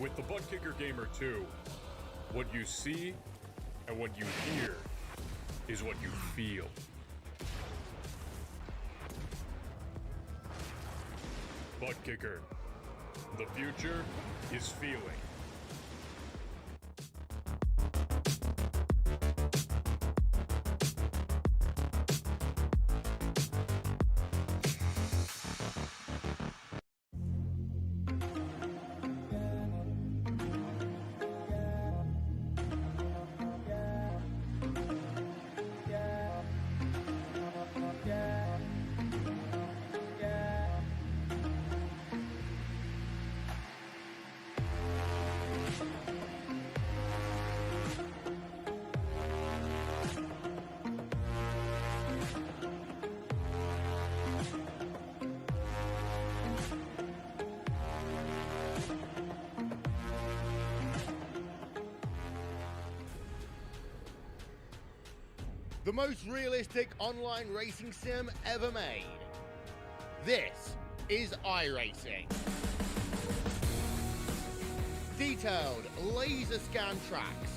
With the Butt Kicker Gamer 2, what you see and what you hear is what you feel. Butt Kicker. The future is feeling. The most realistic online racing sim ever made. This is iRacing. Detailed laser scan tracks,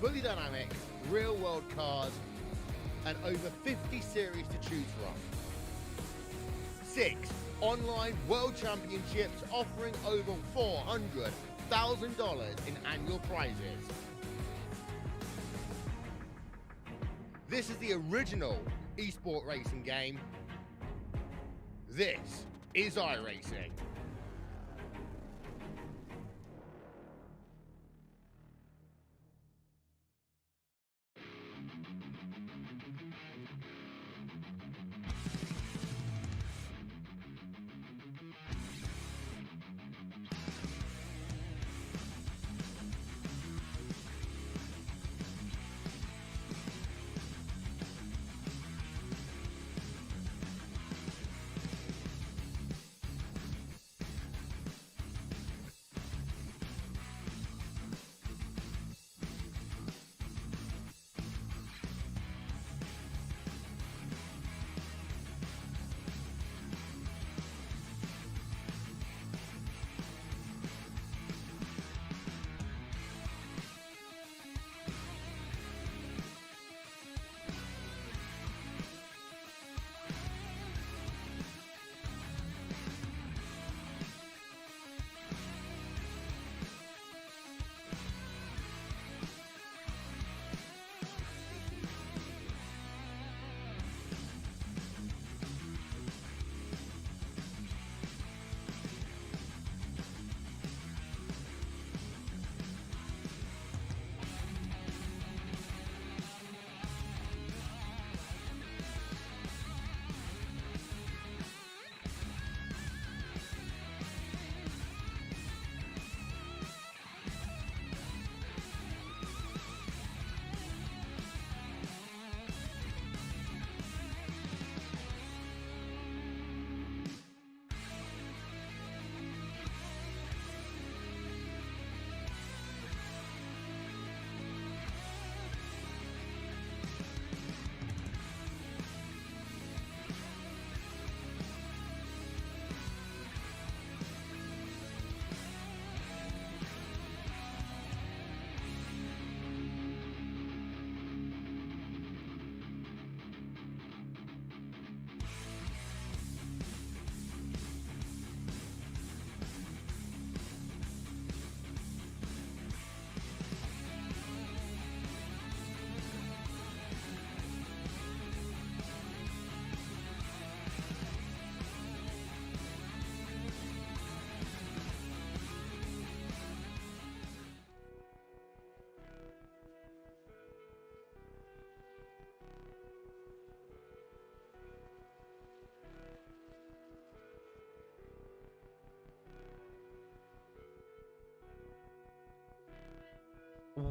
fully dynamic real world cars, and over 50 series to choose from. 6 online world championships offering over $400,000 in annual prizes. This is the original esport racing game. This is iRacing.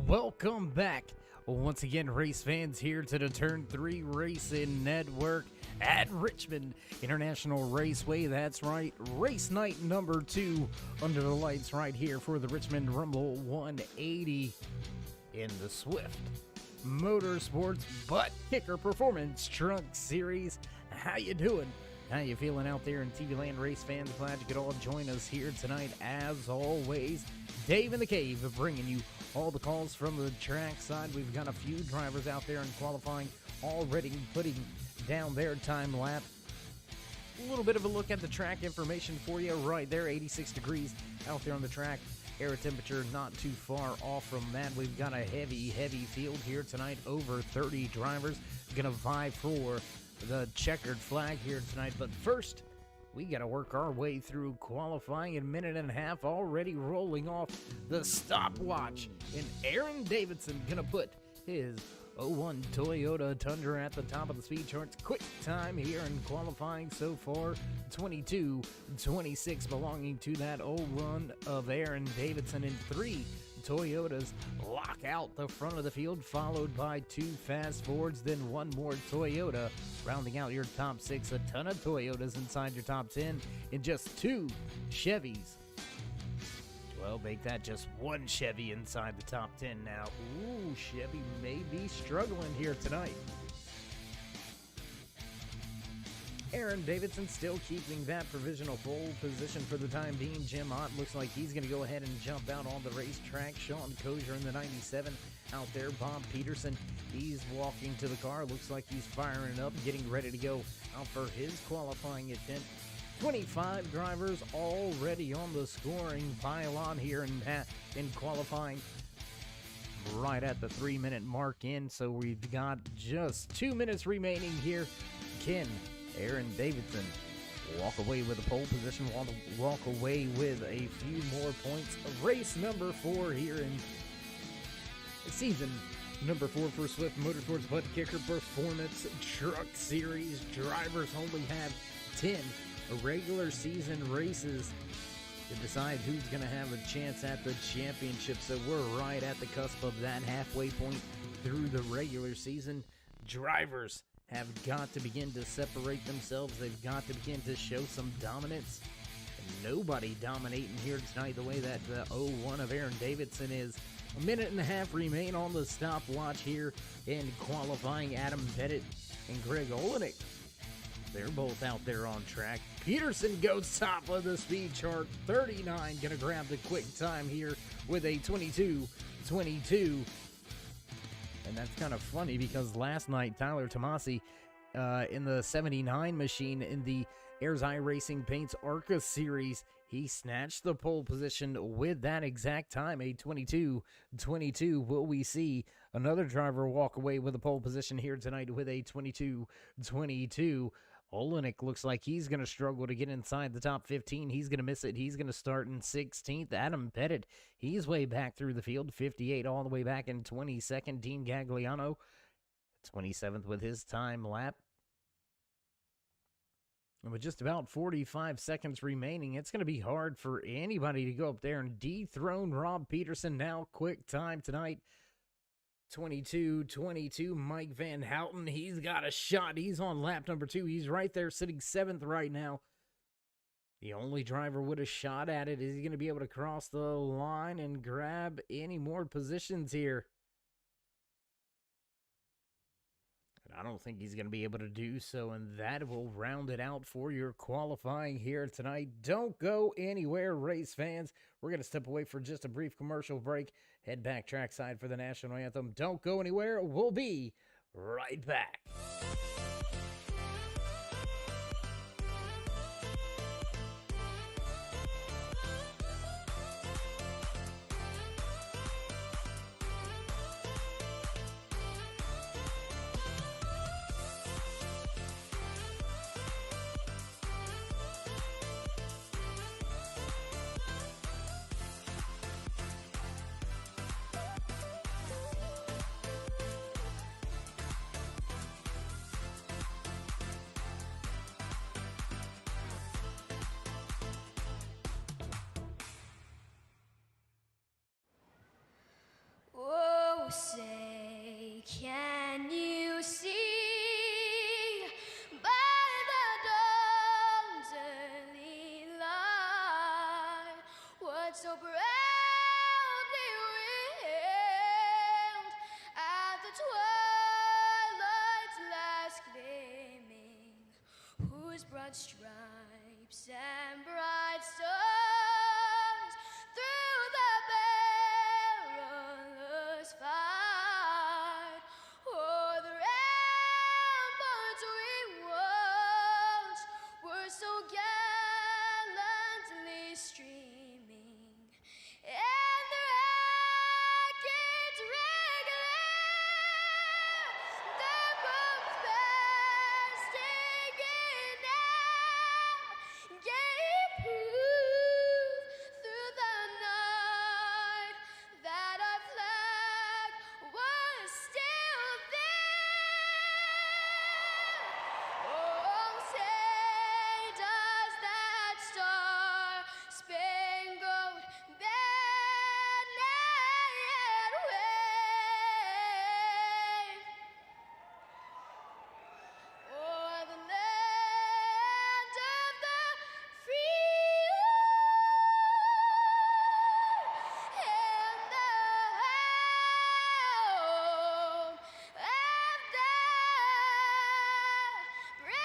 Welcome back once again, race fans, here to the Turn 3 Racing Network at Richmond International Raceway. That's right, race night number 2 under the lights right here for the Richmond Rumble 180 in the Swift MotorSports Butt Kicker Performance Truck Series. How you doing? How you feeling out there in TV Land, race fans? Glad you could all join us here tonight. As always, Dave in the Cave bringing you all the calls from the track side. We've got a few drivers out there in qualifying already putting down their time lap. A little bit of a look at the track information for you right there. 86 degrees out there on the track. Air temperature not too far off from that. We've got a heavy field here tonight. Over 30 drivers going to vie for the checkered flag here tonight. But first, we got to work our way through qualifying. In a minute and a half already rolling off the stopwatch. And Aaron Davidson going to put his 01 Toyota Tundra at the top of the speed charts. Quick time here in qualifying so far, 22:26, belonging to that 01 of Aaron Davidson. In 3 Toyotas lock out the front of the field, followed by 2 fast Fords, then 1 more Toyota. Rounding out your top 6, a ton of Toyotas inside your top 10, and just 2 Chevys. Well, make that just 1 Chevy inside the top 10 now. Ooh, Chevy may be struggling here tonight. Aaron Davidson still keeping that provisional pole position for the time being. Jim Ott looks like he's going to go ahead and jump out on the racetrack. Sean Kozier in the 97 out there. Bob Peterson, he's walking to the car. Looks like he's firing it up, getting ready to go out for his qualifying attempt. 25 drivers already on the scoring pylon here in qualifying. Right at the 3-minute mark in, so we've got just 2 minutes remaining here. Can Aaron Davidson walk away with a pole position, walk away with a few more points? Race number 4 here in season number 4 for Swift Motorsports BUTTKICKER Performance Truck Series. Drivers only have 10 regular season races to decide who's going to have a chance at the championship. So we're right at the cusp of that halfway point through the regular season. Drivers have got to begin to separate themselves. They've got to begin to show some dominance. And nobody dominating here tonight the way that the 01 of Aaron Davidson is. A minute and a half remain on the stopwatch here in qualifying. Adam Pettit and Greg Olenek, they're both out there on track. Peterson goes top of the speed chart. 39 gonna grab the quick time here with a 22:22. And that's kind of funny because last night Tyler Tomasi in the 79 machine in the Airs iRacing Paints ARCA series, he snatched the pole position with that exact time, a 22:22. Will we see another driver walk away with a pole position here tonight with a 22:22? Olenek looks like he's going to struggle to get inside the top 15. He's going to miss it. He's going to start in 16th. Adam Pettit, he's way back through the field. 58 all the way back in 22nd. Dean Gagliano, 27th with his time lap. And with just about 45 seconds remaining, it's going to be hard for anybody to go up there and dethrone Rob Peterson. Now, quick time tonight. 22:22. Mike Van Houten, he's got a shot. He's on lap number 2. He's right there sitting 7th right now. The only driver with a shot at it. Is he going to be able to cross the line and grab any more positions here? And I don't think he's going to be able to do so, and that will round it out for your qualifying here tonight. Don't go anywhere, race fans. We're going to step away for just a brief commercial break. Head back trackside for the national anthem. Don't go anywhere. We'll be right back. stripes and bright stars through the perilous fight. O'er the ramparts we watched were so gallantly streaming, and the rackets regular, the bombs bursting in air, gave proof through the night that our flag was still there. Oh, say does that star-spangled banner yet wave o'er the land of the free and the home of the brave.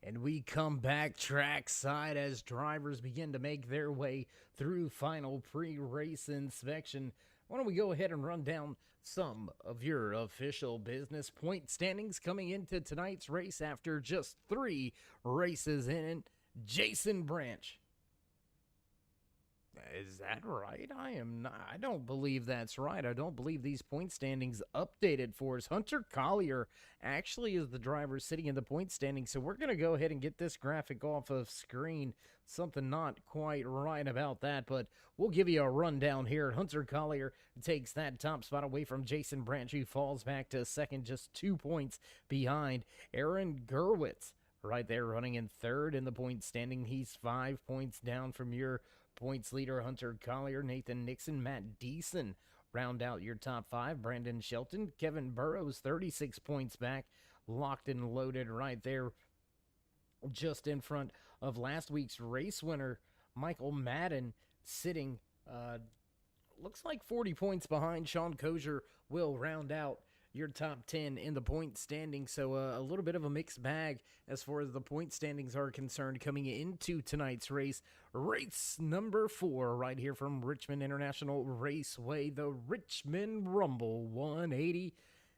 And we come back trackside as drivers begin to make their way through final pre-race inspection. Why don't we go ahead and run down some of your official business point standings coming into tonight's race after just 3 races in. Jason Branch. Is that right? I don't believe that's right. I don't believe these point standings updated for us. Hunter Collier actually is the driver sitting in the point standings, so we're going to go ahead and get this graphic off of screen. Something not quite right about that, but we'll give you a rundown here. Hunter Collier takes that top spot away from Jason Branch, who falls back to second, just 2 points behind Aaron Gerwitz. Right there running in third in the point standing. He's 5 points down from your points leader, Hunter Collier. Nathan Nixon, Matt Deason round out your top 5. Brandon Shelton, Kevin Burrows, 36 points back, locked and loaded right there, just in front of last week's race winner, Michael Madden, sitting, looks like 40 points behind. Sean Kozier will round out your top 10 in the point standing. So a little bit of a mixed bag as far as the point standings are concerned coming into tonight's race. Race number 4 right here from Richmond International Raceway, the Richmond Rumble 180.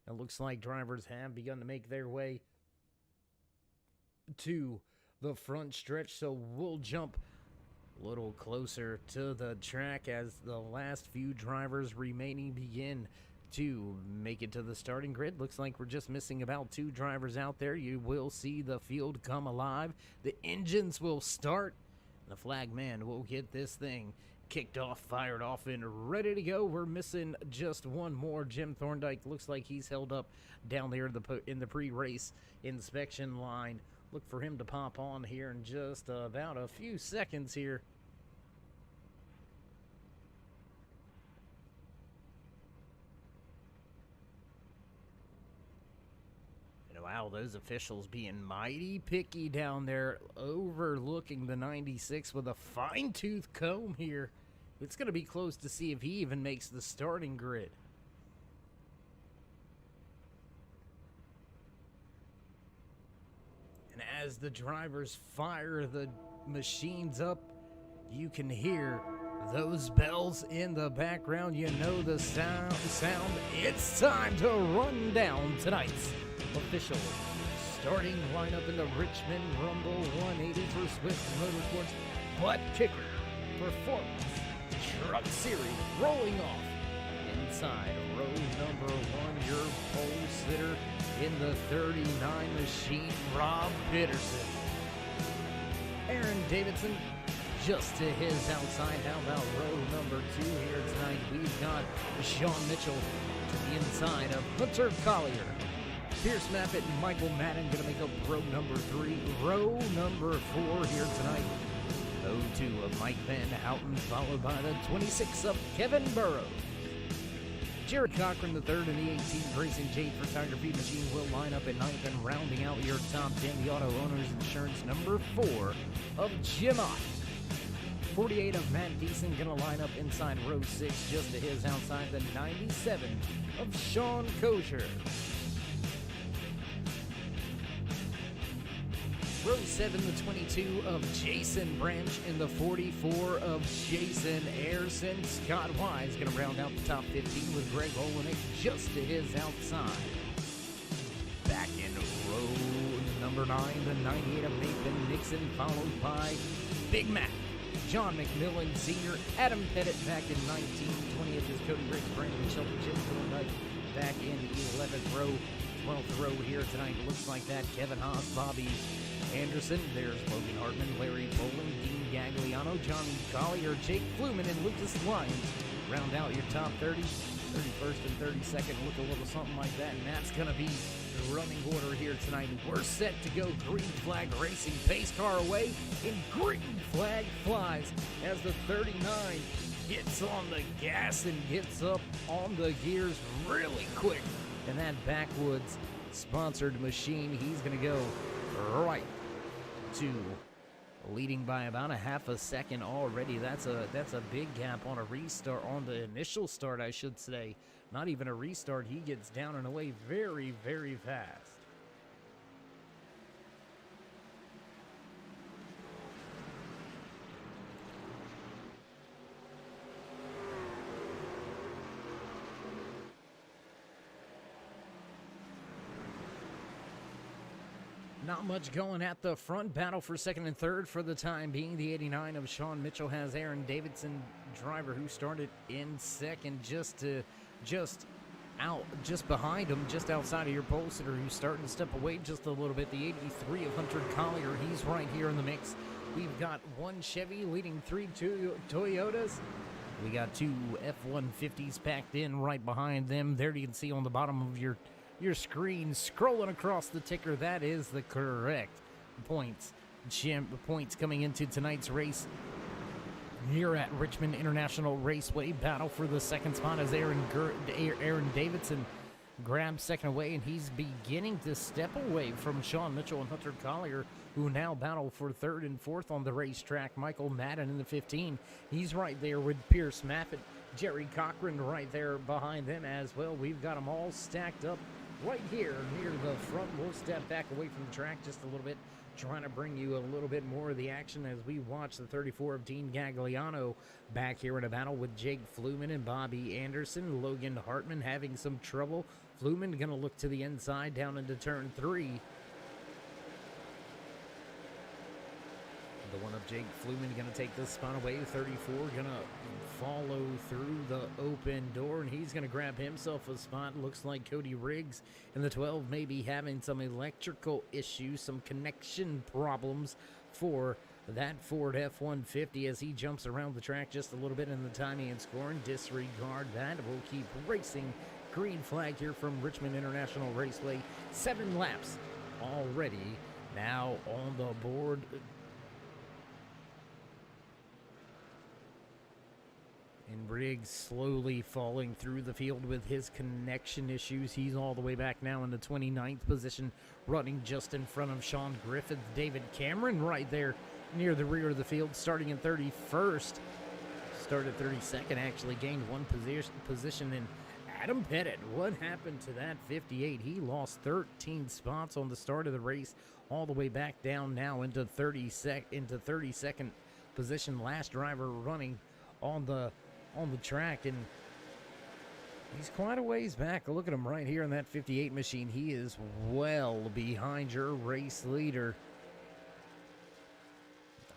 It looks like drivers have begun to make their way to the front stretch, so we'll jump a little closer to the track as the last few drivers remaining begin to make it to the starting grid. Looks like we're just missing about 2 drivers out there. You will see the field come alive. The engines will start. The flag man will get this thing kicked off, fired off, and ready to go. We're missing just one more. Jim Thorndike looks like he's held up down there in the pre-race inspection line. Look for him to pop on here in just about a few seconds here. Wow, those officials being mighty picky down there, overlooking the 96 with a fine-tooth comb here. It's going to be close to see if he even makes the starting grid. And as the drivers fire the machines up, you can hear those bells in the background. You know the sound. It's time to run down tonight's official starting lineup in the Richmond Rumble 180 for Swift Motorsports Butt Kicker Performance Truck Series. Rolling off inside row number 1, your pole sitter in the 39 machine, Rob Peterson. Aaron Davidson just to his outside. How about row number 2 here tonight? We've got Sean Mitchell to the inside of Hunter Collier. Pierce Mappett and Michael Madden going to make up row number 3. Row number 4 here tonight. 02 of Mike Van Houten, followed by the 26 of Kevin Burrows. Jared Cochran, the 3rd in the 18th. Grayson Jade Photography Machine will line up at 9th, and rounding out your top 10, the Auto Owners Insurance number 4 of Jim Ott. 48 of Matt Deason gonna line up inside row 6, just to his outside the 97 of Sean Kosher. Row 7, the 22 of Jason Branch, and the 44 of Jason Ayerson. Scott Wise going to round out the top 15 with Greg Olenek just to his outside. Back in row number 9, the 98 of Nathan Nixon, followed by Big Mac, John McMillan Sr., Adam Pettit back in 19, 20th is Cody Riggs, Brandon Shelton, Jim Thorndike back in 11th row. 12th row here tonight looks like that. Kevin Haas, Bobby Anderson, there's Logan Hartman, Larry Bowling, Dean Gagliano, John Collier, Jake Fluman, and Lucas Lyons. Round out your top 30, 31st and 32nd. Look a little something like that, and that's going to be the running order here tonight. We're set to go. Green flag racing, pace car away, and green flag flies as the 39 gets on the gas and gets up on the gears really quick. And that Backwoods sponsored machine, he's going to go right to leading by about a half a second already. That's a big gap on a restart, on the initial start, I should say. Not even a restart. He gets down and away very, very fast. Not much going at the front. Battle for second and third for the time being. The 89 of Sean Mitchell has Aaron Davidson, driver who started in second, just behind him, just outside of your pole sitter, who's starting to step away just a little bit. The 83 of Hunter Collier, he's right here in the mix. We've got one Chevy leading 3 Toyotas. We got 2 F-150s packed in right behind them. There you can see on the bottom of your screen, scrolling across the ticker, that is the correct points. Points coming into tonight's race here at Richmond International Raceway. Battle for the second spot as Aaron Davidson grabs second away, and he's beginning to step away from Sean Mitchell and Hunter Collier, who now battle for third and fourth on the racetrack. Michael Madden in the 15, he's right there with Pierce Maffett. Jerry Cochran right there behind them as well. We've got them all stacked up right here near the front. We'll step back away from the track just a little bit, trying to bring you a little bit more of the action as we watch the 34 of Dean Gagliano back here in a battle with Jake Fluman and Bobby Anderson. Logan Hartman having some trouble. Fluman going to look to the inside down into turn 3. The one of Jake Fluman going to take this spot away. 34 going to follow through the open door, and he's going to grab himself a spot. Looks like Cody Riggs in the 12 may be having some electrical issues, some connection problems for that Ford F-150 as he jumps around the track just a little bit in the timing and scoring. Disregard that. We'll keep racing. Green flag here from Richmond International Raceway. 7 laps already now on the board. And Riggs slowly falling through the field with his connection issues. He's all the way back now in the 29th position, running just in front of Sean Griffith. David Cameron right there near the rear of the field, starting in 31st. Started 32nd, actually gained one position. And Adam Pettit, what happened to that 58? He lost 13 spots on the start of the race, all the way back down now into 32nd position. Last driver running on the track, and he's quite a ways back. Look at him right here in that 58 machine. He is well behind your race leader.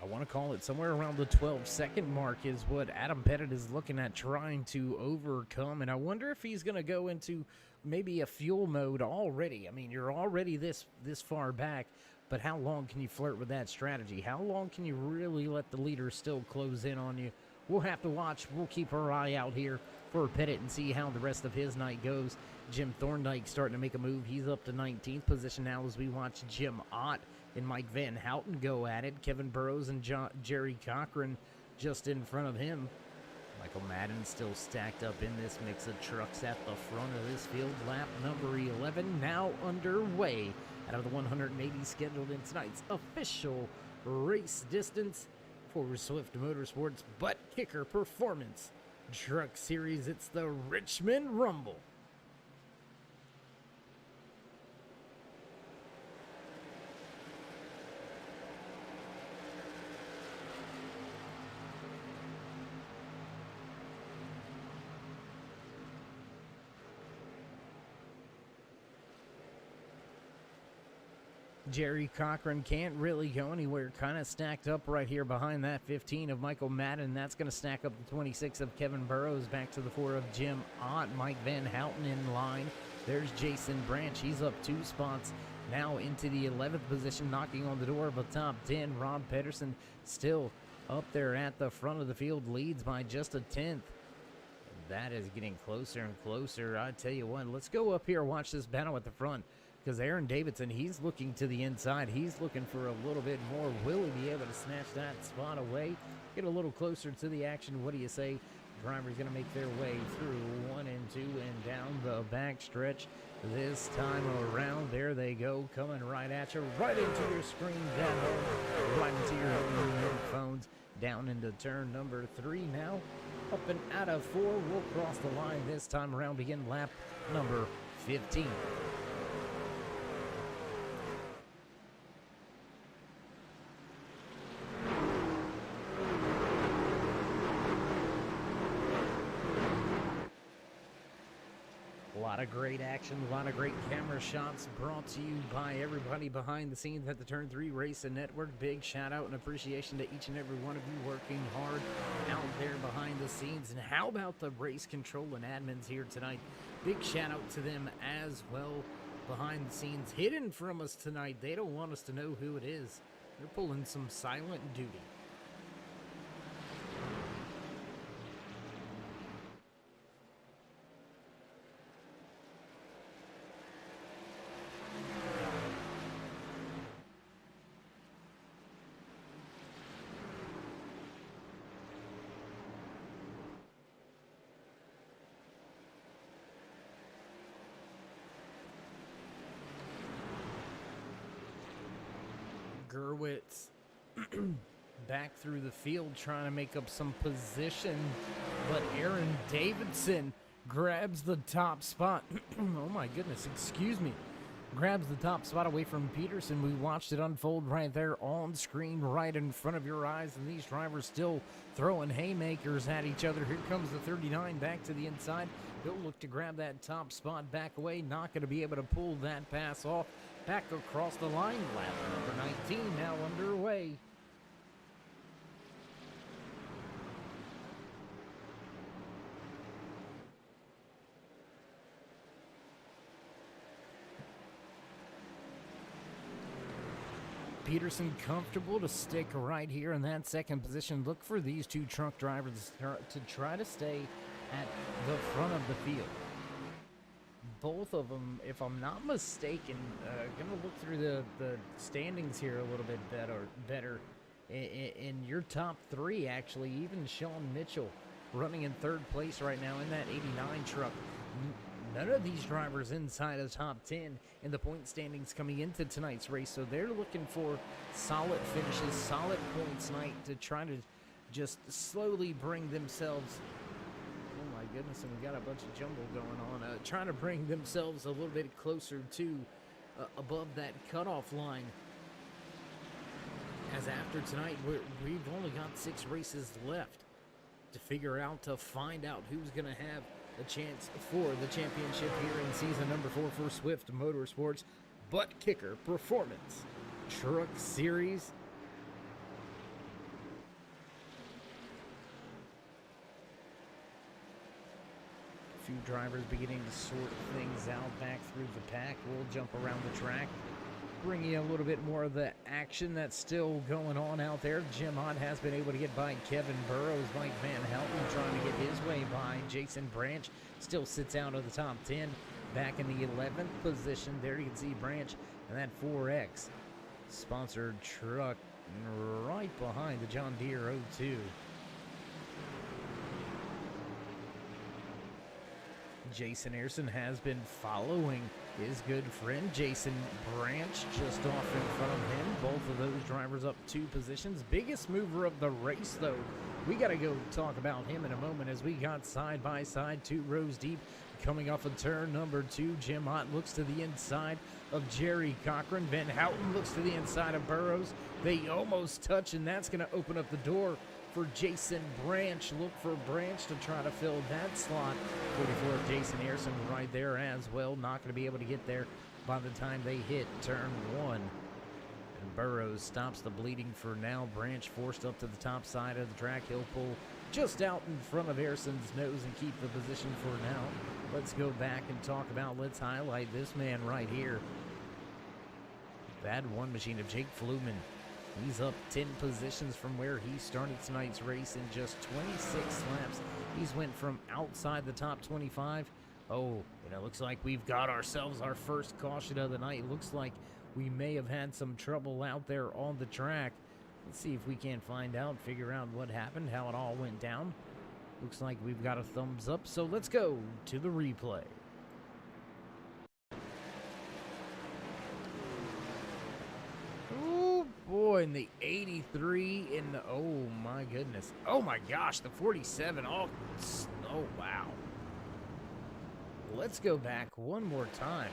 I want to call it somewhere around the 12-second mark is what Adam Pettit is looking at trying to overcome, and I wonder if he's going to go into maybe a fuel mode already. I mean, you're already this far back, but how long can you flirt with that strategy? How long can you really let the leader still close in on you? We'll have to watch. We'll keep our eye out here for Pettit and see how the rest of his night goes. Jim Thorndike starting to make a move. He's up to 19th position now as we watch Jim Ott and Mike Van Houten go at it. Kevin Burrows and Jerry Cochran just in front of him. Michael Madden still stacked up in this mix of trucks at the front of this field. Lap number 11 now underway out of the 180 scheduled in tonight's official race distance for Swift Motorsports Butt Kicker Performance Truck Series. It's the Richmond Rumble. Jerry Cochran can't really go anywhere. Kind of stacked up right here behind that 15 of Michael Madden. That's going to stack up the 26 of Kevin Burrows. Back to the 4 of Jim Ott. Mike Van Houten in line. There's Jason Branch. He's up 2 spots now into the 11th position, knocking on the door of a top 10. Rob Pedersen still up there at the front of the field, leads by just a 10th. That is getting closer and closer. I tell you what, let's go up here and watch this battle at the front. Because Aaron Davidson, he's looking to the inside. He's looking for a little bit more. Will he be able to snatch that spot away? Get a little closer to the action. What do you say? Driver's going to make their way through 1 and 2 and down the back stretch. This time around, there they go, coming right at you, right into your screen, down, right into your phones, down into turn number 3 now. Up and out of 4, we'll cross the line this time around, begin lap number 15. A lot of great action, a lot of great camera shots brought to you by everybody behind the scenes at the Turn 3 Racing Network. Big shout out and appreciation to each and every one of you working hard out there behind the scenes. And how about the race control and admins here tonight? Big shout out to them as well behind the scenes. Hidden from us tonight. They don't want us to know who it is. They're pulling some silent duty. Gerwitz back through the field trying to make up some position, but Aaron Davidson grabs the top spot. Oh my goodness, excuse me. Grabs the top spot away from Peterson. We watched it unfold right there on screen, right in front of your eyes, and these drivers still throwing haymakers at each other. Here comes the 39 back to the inside. He'll look to grab that top spot back away. Not going to be able to pull that pass off. Back across the line. Lap number 19 now underway. Peterson comfortable to stick right here in that second position. Look for these two truck drivers to try to stay at the front of the field. Both of them, if I'm not mistaken, going to look through the standings here a little bit better. In your top 3, actually, even Sean Mitchell running in 3rd place right now in that 89 truck. None of these drivers inside of top 10 in the point standings coming into tonight's race, so they're looking for solid finishes, solid points tonight to try to just slowly bring themselves. Oh my goodness, and we got a bunch of jumble going on. Trying to bring themselves a little bit closer to above that cutoff line. As after tonight, we've only got 6 races left to find out who's going to have a chance for the championship here in season number 4 for Swift Motorsports Butt Kicker Performance Truck Series. A few drivers beginning to sort things out back through the pack. We'll jump around the track, bring you a little bit more of the action that's still going on out there. Jim Ott has been able to get by Kevin Burrows. Mike Van Houten trying to get his way by. Jason Branch still sits out of the top 10. Back in the 11th position. There you can see Branch and that 4X sponsored truck right behind the John Deere 02. Jason Ayrson has been following his good friend Jason Branch just off in front of him. Both of those drivers up 2 positions. Biggest mover of the race, though. We got to go talk about him in a moment as we got side by side, 2 rows deep. Coming off of turn number 2, Jim Ott looks to the inside of Jerry Cochran. Van Houten looks to the inside of Burrows. They almost touch, and that's going to open up the door for Jason Branch. Look for Branch to try to fill that slot. 44 of Jason Ayrson right there as well. Not going to be able to get there by the time they hit turn 1. And Burrows stops the bleeding for now. Branch forced up to the top side of the track. He'll pull just out in front of Ayrson's nose and keep the position for now. Let's go back and talk about, let's highlight this man right here. That one machine of Jake Fluman. He's up 10 positions from where he started tonight's race in just 26 laps. He's went from outside the top 25. Oh, and it looks like we've got ourselves our first caution of the night. Looks like we may have had some trouble out there on the track. Let's see if we can find out, figure out what happened, how it all went down. Looks like we've got a thumbs up, so let's go to the replay. Oh boy, in the 83, in the, oh my goodness. Oh my gosh, the 47, oh wow. Let's go back one more time.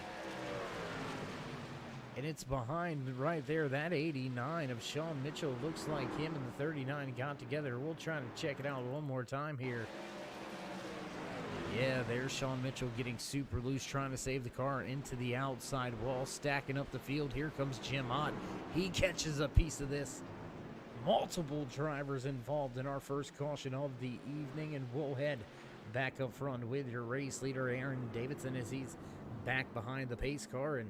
And it's behind right there, that 89 of Sean Mitchell. Looks like him and the 39 got together. We'll try to check it out one more time here. Yeah, there's Sean Mitchell getting super loose, trying to save the car into the outside wall, stacking up the field. Here comes Jim Ott. He catches a piece of this. Multiple drivers involved in our first caution of the evening, and we'll head back up front with your race leader, Aaron Davidson, as he's back behind the pace car. And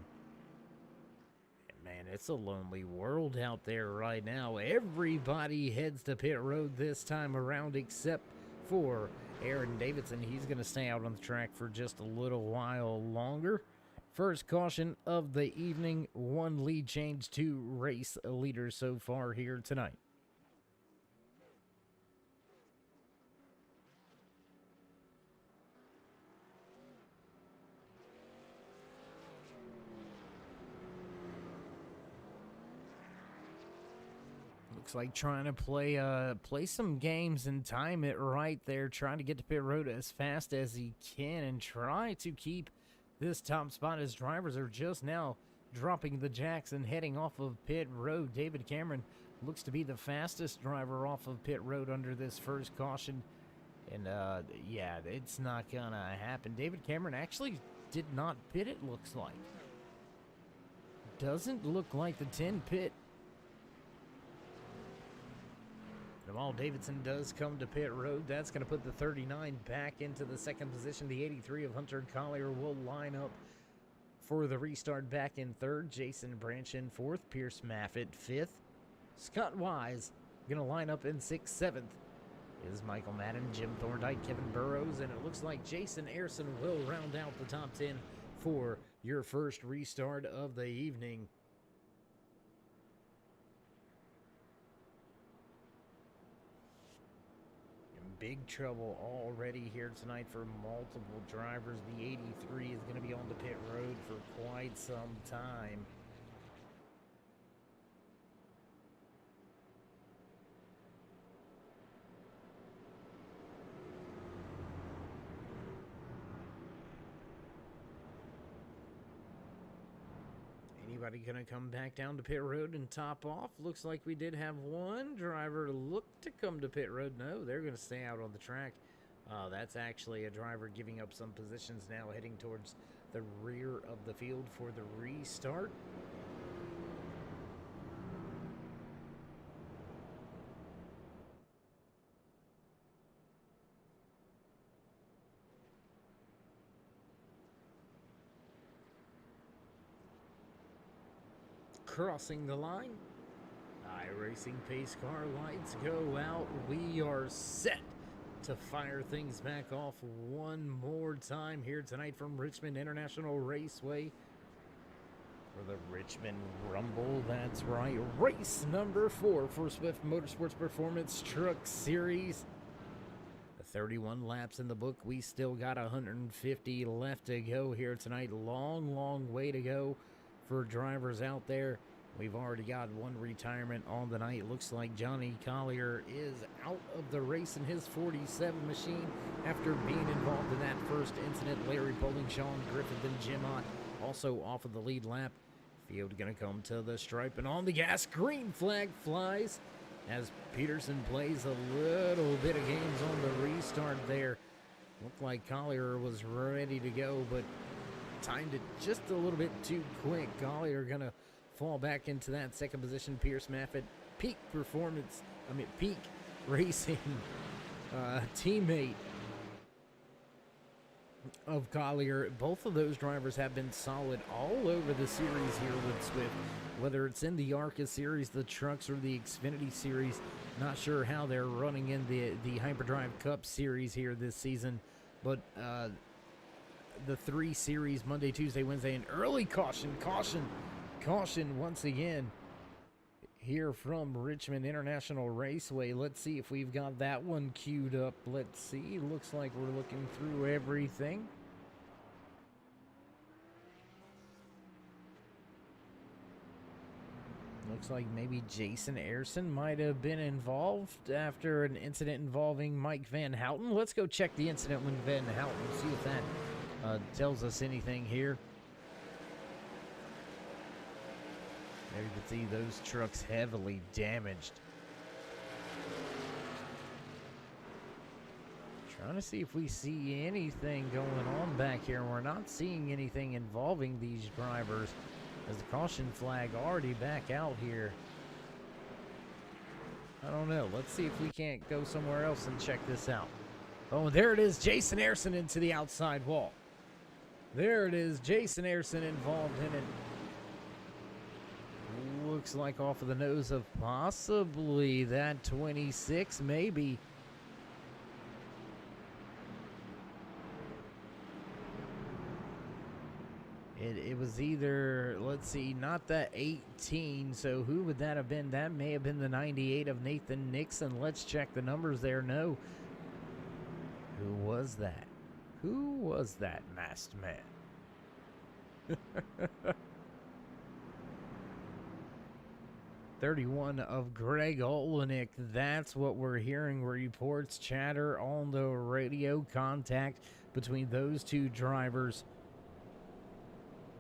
man, it's a lonely world out there right now. Everybody heads to pit road this time around except for Aaron Davidson. He's going to stay out on the track for just a little while longer. First caution of the evening, 1 lead change, 2 race leaders so far here tonight. Looks like trying to play some games and time it right there, trying to get to pit road as fast as he can and try to keep this top spot as drivers are just now dropping the jacks and heading off of pit road. David Cameron looks to be the fastest driver off of pit road under this first caution. And yeah, it's not gonna happen. David Cameron actually did not pit, it looks like. Doesn't look like the 10 pit. Jamal Davidson does come to pit road. That's going to put the 39 back into the second position. The 83 of Hunter Collier will line up for the restart back in third. Jason Branch in fourth. Pierce Maffitt fifth. Scott Wise going to line up in sixth. Seventh is Michael Madden, Jim Thorndike, Kevin Burrows, and it looks like Jason Ayrson will round out the top 10 for your first restart of the evening. Big trouble already here tonight for multiple drivers. The 83 is going to be on the pit road for quite some time. Anybody going to come back down to pit road and top off? Looks like we did have one driver look to come to pit road. No, they're going to stay out on the track. That's actually a driver giving up some positions now, heading towards the rear of the field for the restart. Crossing the line. iRacing pace car lights go out. We are set to fire things back off one more time here tonight from Richmond International Raceway for the Richmond Rumble. That's right, race number 4 for Swift Motorsports Performance Truck Series. 31 laps in the book. We still got 150 left to go here tonight. Long way to go for drivers out there. We've already got one retirement on the night. Looks like Johnny Collier is out of the race in his 47 machine after being involved in that first incident. Larry Bowling, Sean Griffith, and Jim Ott also off of the lead lap. Field going to come to the stripe, and on the gas, green flag flies as Peterson plays a little bit of games on the restart there. Looked like Collier was ready to go, but timed it just a little bit too quick. Collier going to fall back into that second position. Pierce Maffett, peak racing teammate of Collier. Both of those drivers have been solid all over the series here with Swift, whether it's in the ARCA series, the trucks, or the Xfinity series. Not sure how they're running in the Hyperdrive Cup series here this season, but the 3 series, Monday, Tuesday, Wednesday, and early caution once again here from Richmond International Raceway. Let's see if we've got that one queued up. Let's see. Looks like we're looking through everything. Looks like maybe Jason Ayerson might have been involved after an incident involving Mike Van Houten. Let's go check the incident with Van Houten, see if that tells us anything here. There you can see those trucks heavily damaged. Trying to see if we see anything going on back here. We're not seeing anything involving these drivers, as the caution flag already back out here. I don't know. Let's see if we can't go somewhere else and check this out. Oh, there it is. Jason Ayerson into the outside wall. There it is. Jason Ayerson involved in it. Looks like off of the nose of possibly that 26, maybe. It was either, let's see, not the 18, so who would that have been? That may have been the 98 of Nathan Nixon. Let's check the numbers there. No. Who was that? Who was that masked man? 31 of Greg Olenek. That's what we're hearing. Reports, chatter on the radio, contact between those two drivers.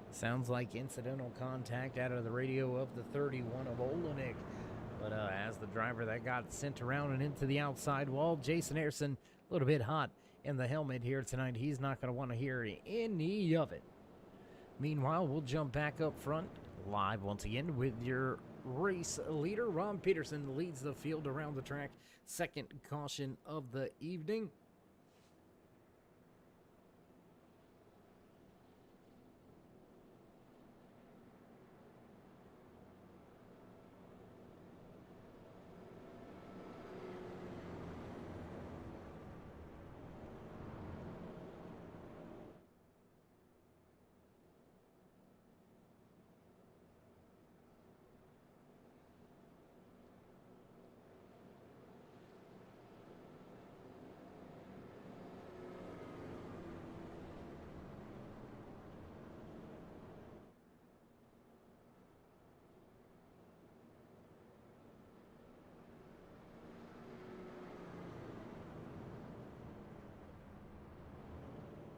Sounds like incidental contact out of the radio of the 31 of Olenek. But as the driver that got sent around and into the outside wall, Jason Ayerson, a little bit hot in the helmet here tonight. He's not going to want to hear any of it. Meanwhile, we'll jump back up front, live once again with your race leader. Ron Peterson leads the field around the track. Second caution of the evening.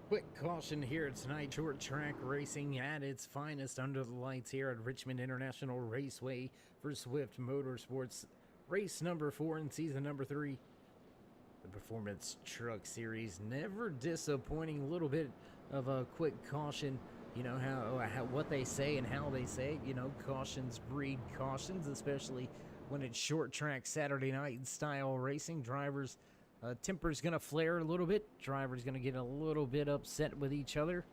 Quick caution here tonight. Short track racing at its finest under the lights here at Richmond International Raceway for Swift Motorsports. Race number 4 in season number 3. The Performance Truck Series. Never disappointing. A little bit of a quick caution. You know how what they say and how they say it. You know, cautions breed cautions, especially when it's short track Saturday night style racing. Drivers' temper's going to flare a little bit. Drivers going to get a little bit upset with each other.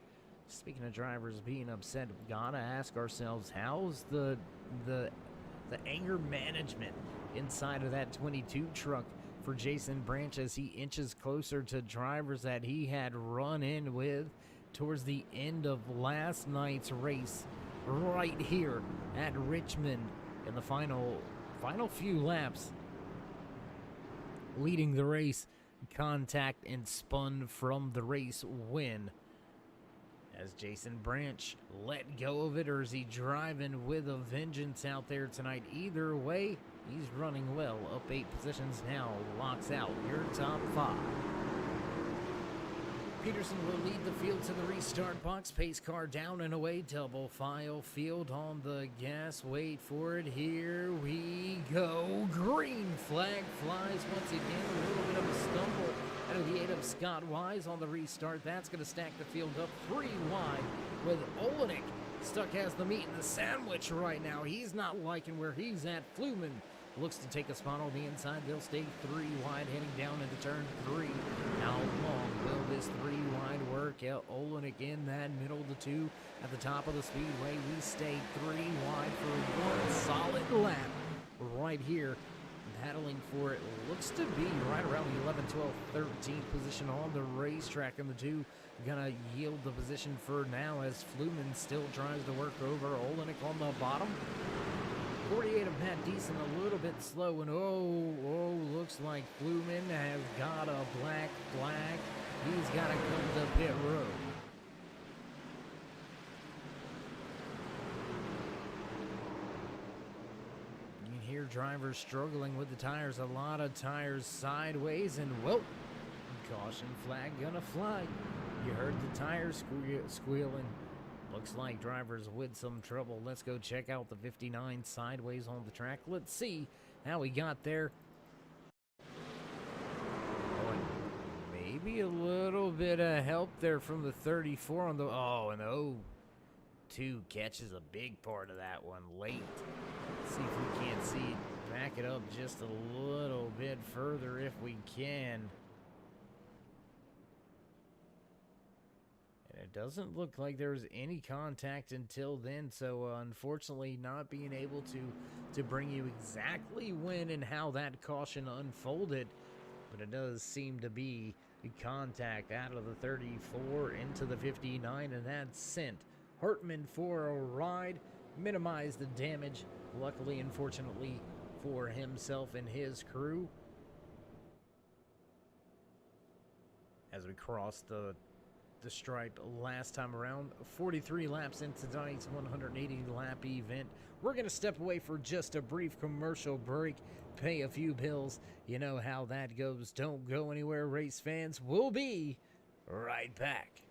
Speaking of drivers being upset, we've got to ask ourselves, how's the anger management inside of that 22 truck for Jason Branch as he inches closer to drivers that he had run in with towards the end of last night's race right here at Richmond in the final few laps leading the race. contact and spun from the race win. As Jason Branch let go of it, or is he driving with a vengeance out there tonight? Either way, he's running well. Up 8 positions now, locks out your top 5. Peterson will lead the field to the restart box. Pace car down and away. Double file field on the gas. Wait for it. Here we go. Green flag flies once again. A little bit of a stumble out of the 8 of Scott Wise on the restart. That's going to stack the field up 3 wide with Olenek stuck as the meat in the sandwich right now. He's not liking where he's at. Fluman looks to take a spot on the inside. They'll stay 3 wide heading down into turn 3. How long will this 3 wide work? Olenek in that middle, the 2 at the top of the speedway. We stay 3 wide for 1 solid lap right here. Battling for it looks to be right around the 11, 12, 13th position on the racetrack, and the 2 gonna yield the position for now as Fluman still tries to work over Olenek on the bottom. 48 of Matt Deason a little bit slow, and looks like Fluman has got a black flag. He's got to come to pit road. You can hear drivers struggling with the tires. A lot of tires sideways, and whoa, caution flag gonna fly. You heard the tires squealing. Looks like drivers with some trouble. Let's go check out the 59 sideways on the track. Let's see how he got there. Oh, and maybe a little bit of help there from the 34 on the... Oh, and the 02 catches a big part of that one late. Let's see if we can't see it. Back it up just a little bit further if we can. It doesn't look like there was any contact until then, so unfortunately not being able to bring you exactly when and how that caution unfolded, but it does seem to be contact out of the 34 into the 59, and that sent Hartman for a ride, minimized the damage, luckily and fortunately for himself and his crew. As we cross the stripe last time around, 43 laps into tonight's 180 lap event. We're going to step away for just a brief commercial break, pay a few bills. You know how that goes. Don't go anywhere, race fans. We'll be right back.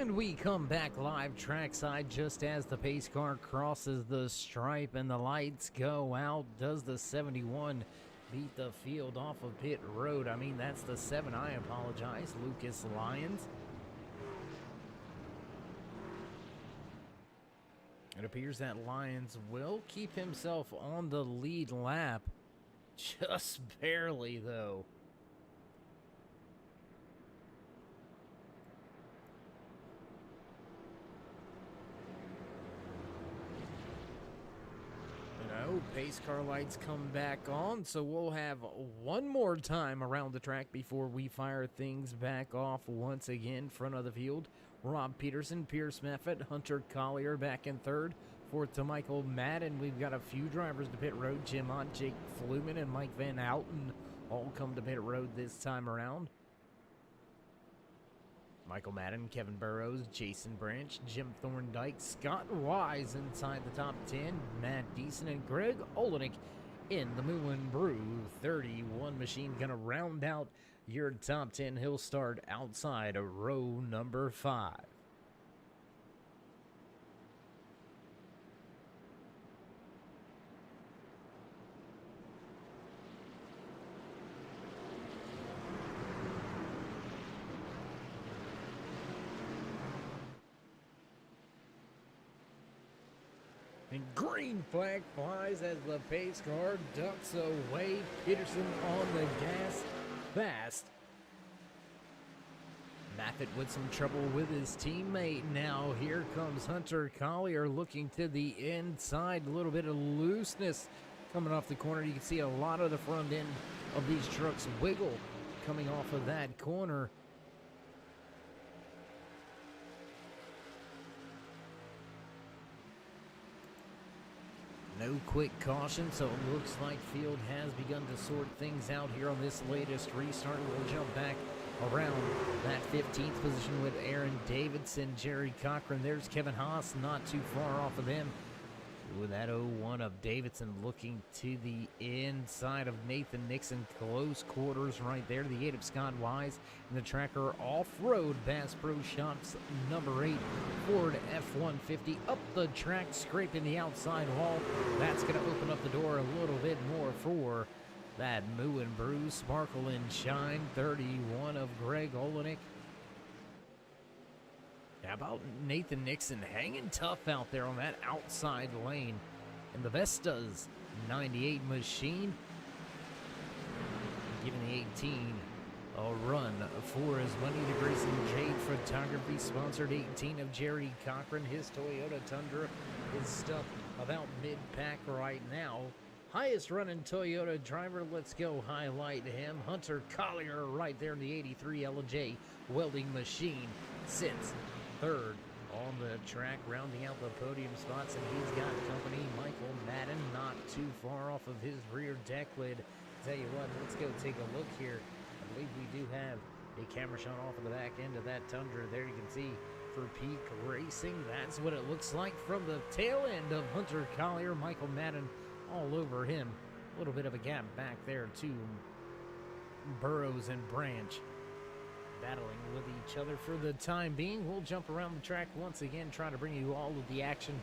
And we come back live trackside just as the pace car crosses the stripe and the lights go out. Does the 71 beat the field off of pit road? I mean, that's the 7. I apologize. Lucas Lyons. It appears that Lyons will keep himself on the lead lap. Just barely, though. Pace car lights come back on, so we'll have one more time around the track before we fire things back off once again. Front of the field, Rob Peterson, Pierce Meffett, Hunter Collier back in third. Fourth to Michael Madden. We've got a few drivers to pit road. Jim Ott, Jake Fluman, and Mike Van Houten all come to pit road this time around. Michael Madden, Kevin Burrows, Jason Branch, Jim Thorndike, Scott Wise inside the top 10, Matt Deason, and Greg Olenek in the Moulin Brew 31 machine. Gonna round out your top 10. He'll start outside of row number 5. And green flag flies as the pace car ducks away. Peterson on the gas fast. Maffitt with some trouble with his teammate now. Here comes Hunter Collier looking to the inside. A little bit of looseness coming off the corner. You can see a lot of the front end of these trucks wiggle coming off of that corner. No quick caution, so it looks like field has begun to sort things out here on this latest restart. We'll jump back around that 15th position with Aaron Davidson, Jerry Cochran. There's Kevin Haas, not too far off of them. With that 0-1 of Davidson looking to the inside of Nathan Nixon. Close quarters right there. The 8 of Scott Wise and the Tracker Off-Road Bass Pro Shops number 8 Ford F-150 up the track, scraping the outside wall. That's going to open up the door a little bit more for that Moo and Brew Sparkle and Shine 31 of Greg Olenek. How about Nathan Nixon hanging tough out there on that outside lane? And the Vestas 98 machine giving the 18 a run for his money. The Grayson Jade Photography sponsored 18 of Jerry Cochran. His Toyota Tundra is stuck about mid-pack right now. Highest running Toyota driver, let's go highlight him. Hunter Collier right there in the 83 LJ welding machine sits third on the track, rounding out the podium spots, and he's got company. Michael Madden not too far off of his rear deck lid. Tell you what, let's go take a look here. I believe we do have a camera shot off of the back end of that Tundra. There you can see for Peak Racing, that's what it looks like from the tail end of Hunter Collier. Michael Madden all over him. A little bit of a gap back there to Burrows and Branch, battling with each other for the time being. We'll jump around the track once again, trying to bring you all of the action.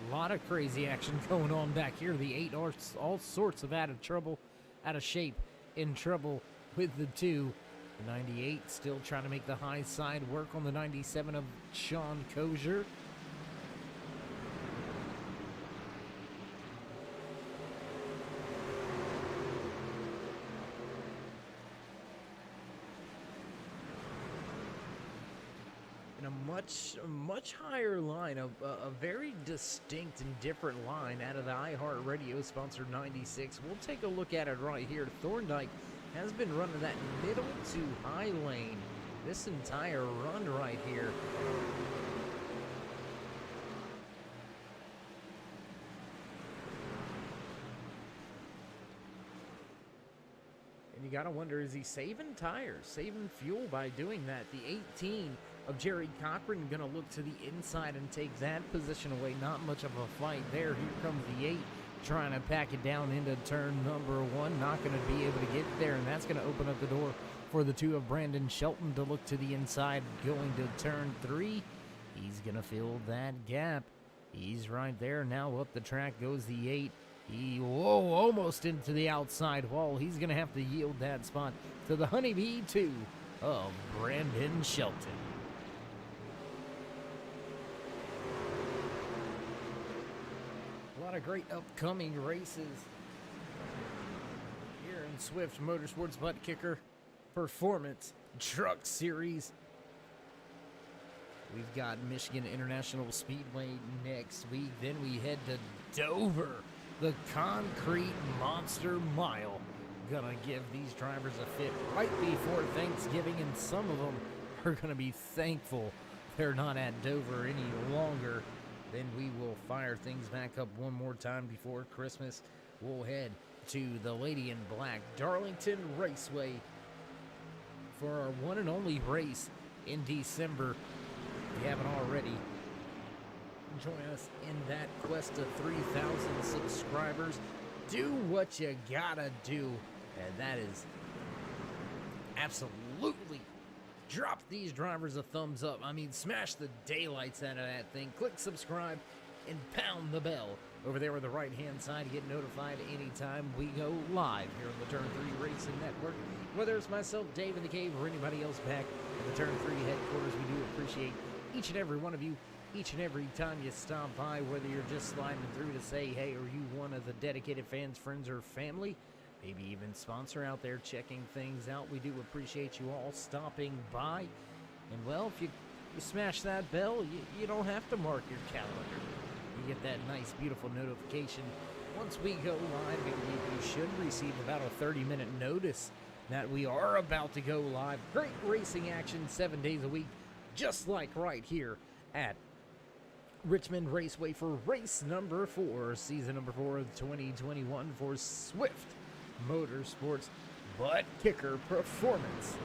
A lot of crazy action going on back here. The 8 are all sorts of out of shape, in trouble with the 2. The 98 still trying to make the high side work on the 97 of Sean Kozier. A much higher line, a very distinct and different line out of the iHeartRadio sponsored 96. We'll take a look at it right here. Thorndike has been running that middle to high lane this entire run right here. And you gotta wonder, is he saving tires, saving fuel by doing that? The 18 of Jerry Cochran gonna look to the inside and take that position away. Not much of a fight there. Here comes the 8 trying to pack it down into turn number 1. Not gonna be able to get there, and that's gonna open up the door for the two of Brandon Shelton to look to the inside going to turn 3. He's going to fill that gap. He's right there. Now up the track goes the 8. Whoa, almost into the outside wall. He's going to have to yield that spot to the Honeybee 2 of Brandon Shelton. A lot of great upcoming races here in Swift Motorsports Butt Kicker Performance Truck Series. We've got Michigan International Speedway next week. Then we head to Dover, the Concrete Monster Mile. Gonna give these drivers a fit right before Thanksgiving, and some of them are gonna be thankful they're not at Dover any longer. Then we will fire things back up one more time before Christmas. We'll head to the Lady in Black Darlington Raceway for our one and only race in December. If you haven't already, join us in that quest to 3,000 subscribers. Do what you gotta do, and that is absolutely drop these drivers a thumbs up. I mean, smash the daylights out of that thing. Click subscribe and pound the bell over there on the right-hand side to get notified anytime we go live here on the Turn 3 Racing Network. Whether it's myself, Dave in the Cave, or anybody else back at the Turn 3 headquarters, we do appreciate each and every one of you, each and every time you stop by, whether you're just sliding through to say hey, or you one of the dedicated fans, friends, or family, maybe even sponsor out there checking things out. We do appreciate you all stopping by. And well, if you smash that bell, you don't have to mark your calendar. You get that nice, beautiful notification. Once we go live, I believe you should receive about a 30-minute notice that we are about to go live. Great racing action 7 days a week, just like right here at Richmond Raceway for race number 4, season number 4 of 2021 for Swift Motorsports Butt Kicker Performance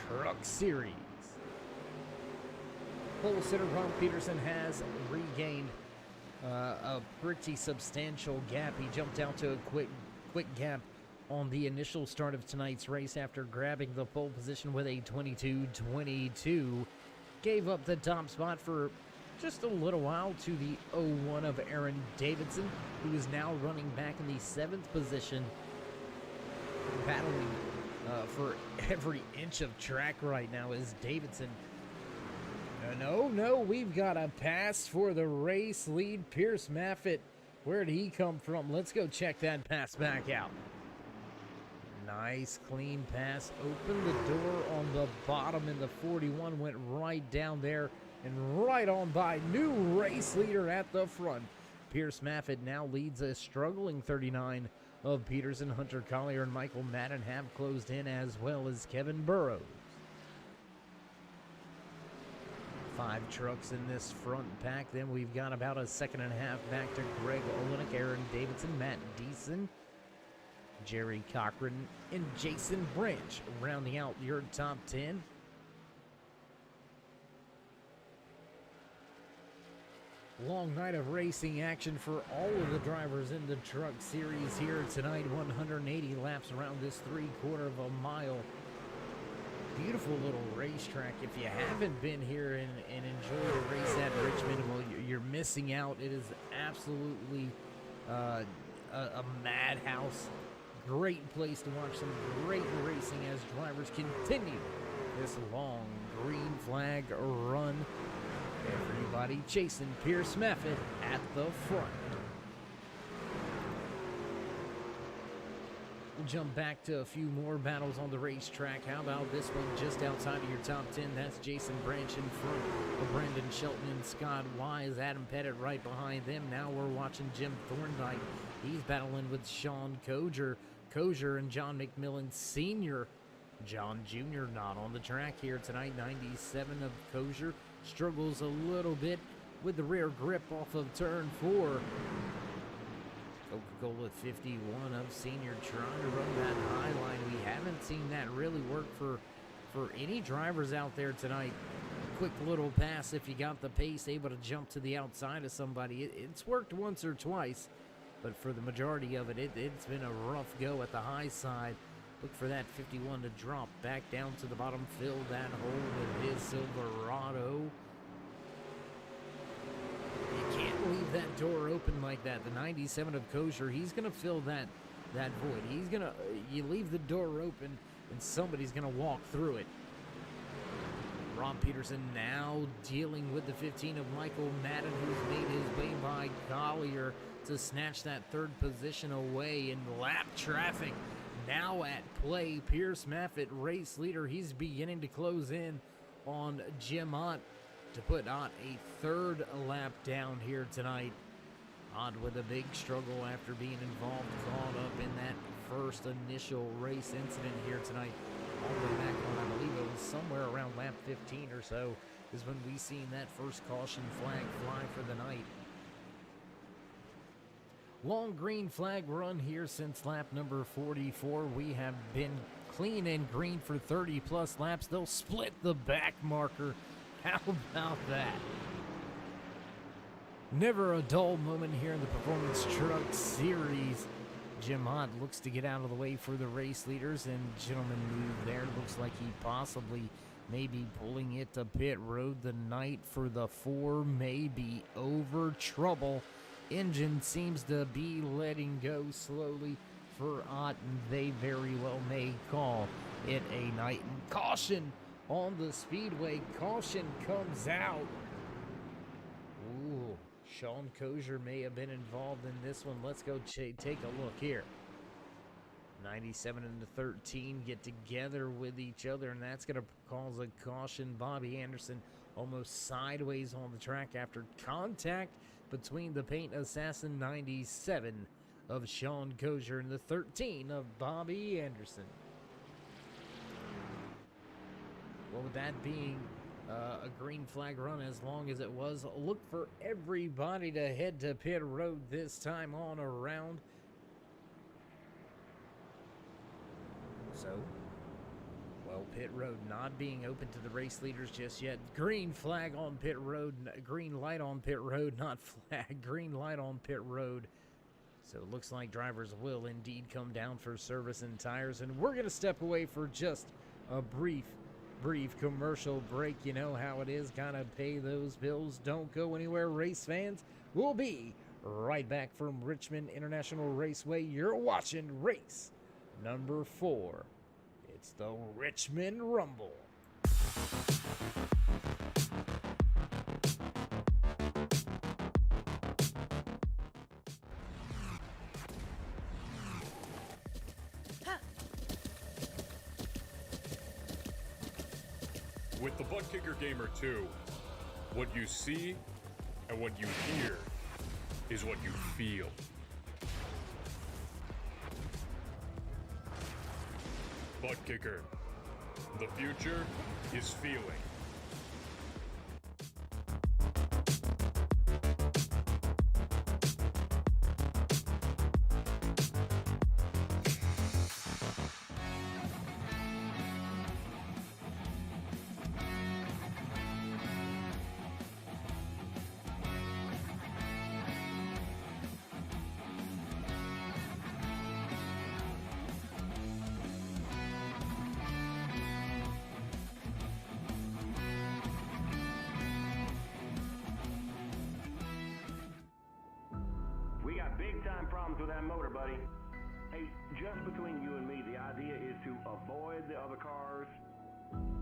Truck Series. Pole sitter Ron Peterson has regained a pretty substantial gap. He jumped out to a quick gap on the initial start of tonight's race after grabbing the pole position with a 22-22. Gave up the top spot for just a little while to the 01 of Aaron Davidson, who is now running back in the 7th position, battling for every inch of track right now is Davidson. No, we've got a pass for the race lead. Pierce Maffitt, where did he come from? Let's go check that pass back out. Nice, clean pass. Opened the door on the bottom, and the 41 went right down there and right on by new race leader at the front. Pierce Maffitt now leads a struggling 39 of Peterson. Hunter Collier and Michael Madden have closed in, as well as Kevin Burrows. 5 trucks in this front pack. Then we've got about a second and a half back to Greg Olenek, Aaron Davidson, Matt Deason, Jerry Cochran, and Jason Branch rounding out your top 10. Long night of racing action for all of the drivers in the truck series here tonight. 180 laps around this 3/4 of a mile. Beautiful little racetrack. If you haven't been here and enjoyed a race at Richmond, well, you're missing out. It is absolutely a madhouse. Great place to watch some great racing as drivers continue this long green flag run. Everybody chasing Pierce Maffitt at the front. We'll jump back to a few more battles on the racetrack. How about this one just outside of your top 10? That's Jason Branch in front of Brandon Shelton and Scott Wise. Adam Pettit right behind them. Now we're watching Jim Thorndike. He's battling with Sean Kozier and John McMillan Sr. John Jr. not on the track here tonight. 97 of Kozier struggles a little bit with the rear grip off of turn 4. Coca-Cola 51 of Senior trying to run that high line. We haven't seen that really work for any drivers out there tonight. Quick little pass if you got the pace, able to jump to the outside of somebody. It's worked once or twice, but for the majority of it, it's been a rough go at the high side. Look for that 51 to drop back down to the bottom. Fill that hole with his Silverado. You can't leave that door open like that. The 97 of Kosher, he's going to fill that void. He's going to, you leave the door open and somebody's going to walk through it. Rob Peterson now dealing with the 15 of Michael Madden, who's made his way by Collier to snatch that third position away in lap traffic. Now at play, Pierce Maffitt, race leader. He's beginning to close in on Jim Ott to put Ott a third lap down here tonight. Ott with a big struggle after being involved, caught up in that first initial race incident here tonight. All the way back on, I believe it was somewhere around lap 15 or so, is when we seen that first caution flag fly for the night. Long green flag run here since lap number 44. We have been clean and green for 30 plus laps. They'll split the back marker. How about that? Never a dull moment here in the Performance Truck Series. Jim Ott looks to get out of the way for the race leaders, and gentleman move there. Looks like he possibly may be pulling it to pit road. The night for the 4 may be over. Trouble. Engine seems to be letting go slowly for Ott, and they very well may call it a night. And caution on the speedway. Caution comes out. Ooh, Sean Kosher may have been involved in this one. Let's go take a look here. 97 and the 13 get together with each other, and that's going to cause a caution. Bobby Anderson almost sideways on the track after contact between the paint assassin 97 of Sean Kosher and the 13 of Bobby Anderson. Well, with that being a green flag run as long as it was, look for everybody to head to pit road this time on around. So, well, pit road not being open to the race leaders just yet. Green flag on pit road, green light on pit road, not flag, green light on pit road. So it looks like drivers will indeed come down for service and tires, and we're going to step away for just a brief commercial break. You know how it is, gotta pay those bills. Don't go anywhere, race fans. We'll be right back from Richmond International Raceway. You're watching race number 4. It's the Richmond Rumble. With the Butt Kicker Gamer 2, what you see and what you hear is what you feel. Butt Kicker. The future is feeling. We got big time problems with that motor, buddy. Hey, just between you and me, the idea is to avoid the other cars.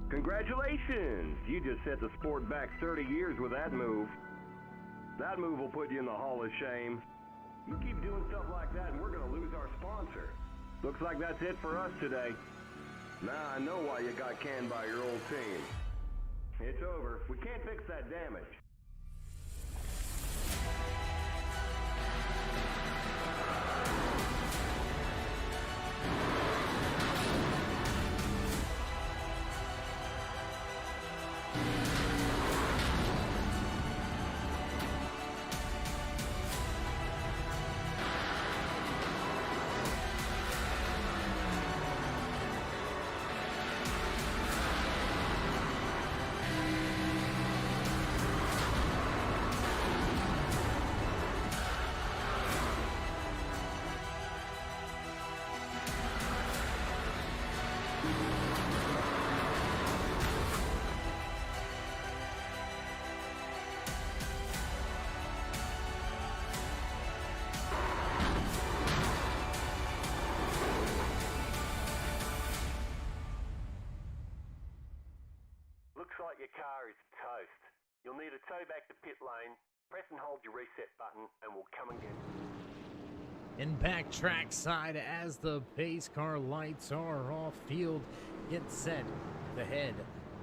Congratulations! You just set the sport back 30 years with that move. That move will put you in the Hall of Shame. You keep doing stuff like that and we're gonna lose our sponsor. Looks like that's it for us today. Now I know why you got canned by your old team. It's over. We can't fix that damage. Press and hold your reset button and we'll come and get you. In back track side, as the pace car lights are off field, get set to head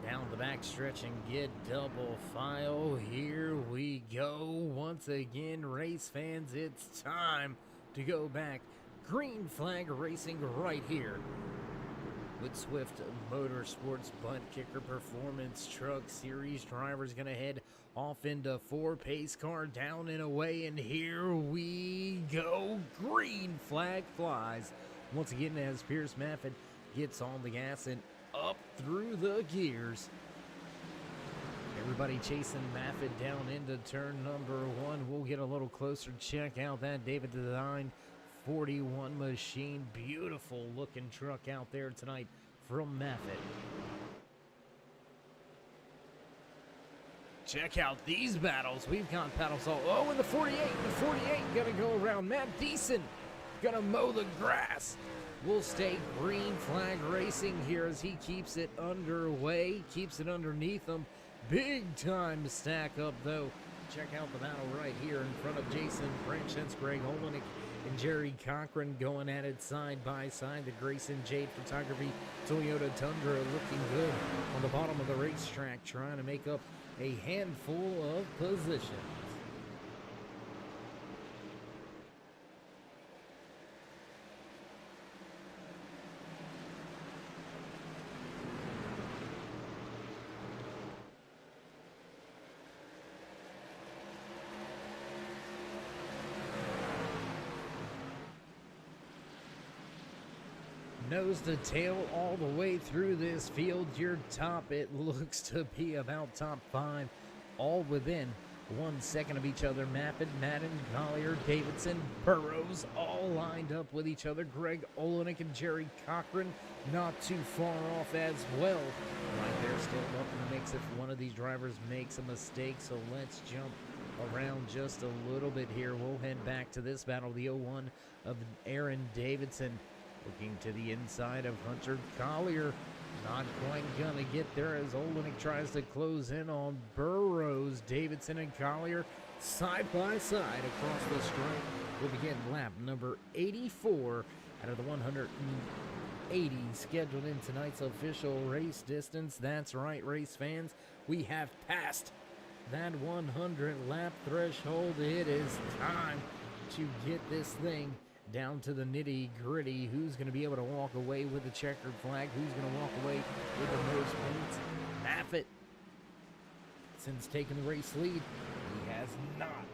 down the back stretch and get double file. Here we go. Once again, race fans, it's time to go back. Green flag racing right here with Swift Motorsports Butt Kicker Performance Truck Series. Drivers gonna head off into 4, pace car down and away, and here we go. Green flag flies once again as Pierce Maffin gets on the gas and up through the gears. Everybody chasing Maffin down into turn number 1. We'll get a little closer. Check out that David Design 41 machine. Beautiful looking truck out there tonight from Maffin. Check out these battles. We've got battles all. Oh, and the 48. The 48 gonna go around. Matt Deason gonna mow the grass. We'll stay green flag racing here as he keeps it underway, keeps it underneath him. Big time stack up though. Check out the battle right here in front of Jason French. That's Greg Olenek and Jerry Cochran going at it side by side. The Grayson Jade Photography Toyota Tundra looking good on the bottom of the racetrack, trying to make up a handful of positions. Nose to tail all the way through this field. Your top, it looks to be about top 5, all within 1 second of each other. Maffin, Madden, Collier, Davidson, Burrows, all lined up with each other. Greg Olenek and Jerry Cochran not too far off as well. Right there, still up in the mix if one of these drivers makes a mistake. So let's jump around just a little bit here. We'll head back to this battle, the 01 of Aaron Davidson. Looking to the inside of Hunter Collier. Not quite gonna get there as Olenek tries to close in on Burrows. Davidson and Collier side by side across the stripe. We'll begin lap number 84 out of the 180 scheduled in tonight's official race distance. That's right, race fans. We have passed that 100 lap threshold. It is time to get this thing down to the nitty gritty. Who's going to be able to walk away with the checkered flag? Who's going to walk away with the most points? Maffin, since taking the race lead, he has not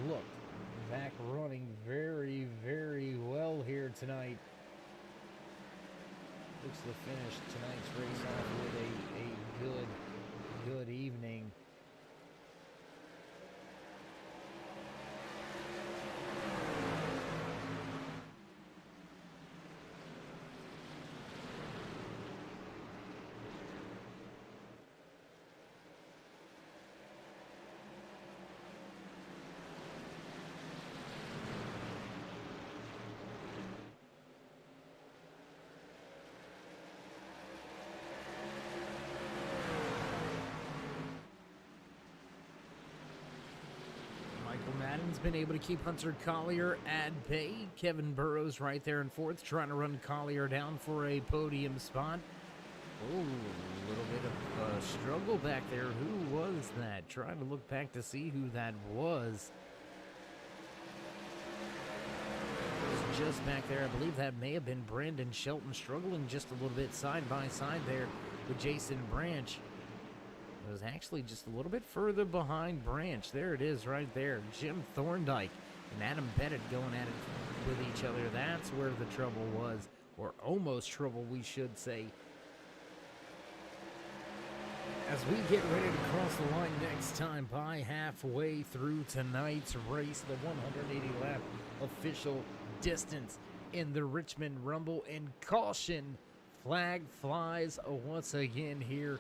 looked back, running very, very well here tonight. Looks to finish tonight's race off with a good evening. Madden's been able to keep Hunter Collier at bay. Kevin Burrows right there in 4th, trying to run Collier down for a podium spot. Oh, a little bit of a struggle back there. Who was that? Trying to look back to see who that was. It was just back there. I believe that may have been Brandon Shelton, struggling just a little bit side by side there with Jason Branch. It was actually just a little bit further behind Branch. There it is right there. Jim Thorndike and Adam Pettit going at it with each other. That's where the trouble was, or almost trouble, we should say. As we get ready to cross the line next time, by halfway through tonight's race, the 180 lap official distance in the Richmond Rumble, and caution, flag flies once again here.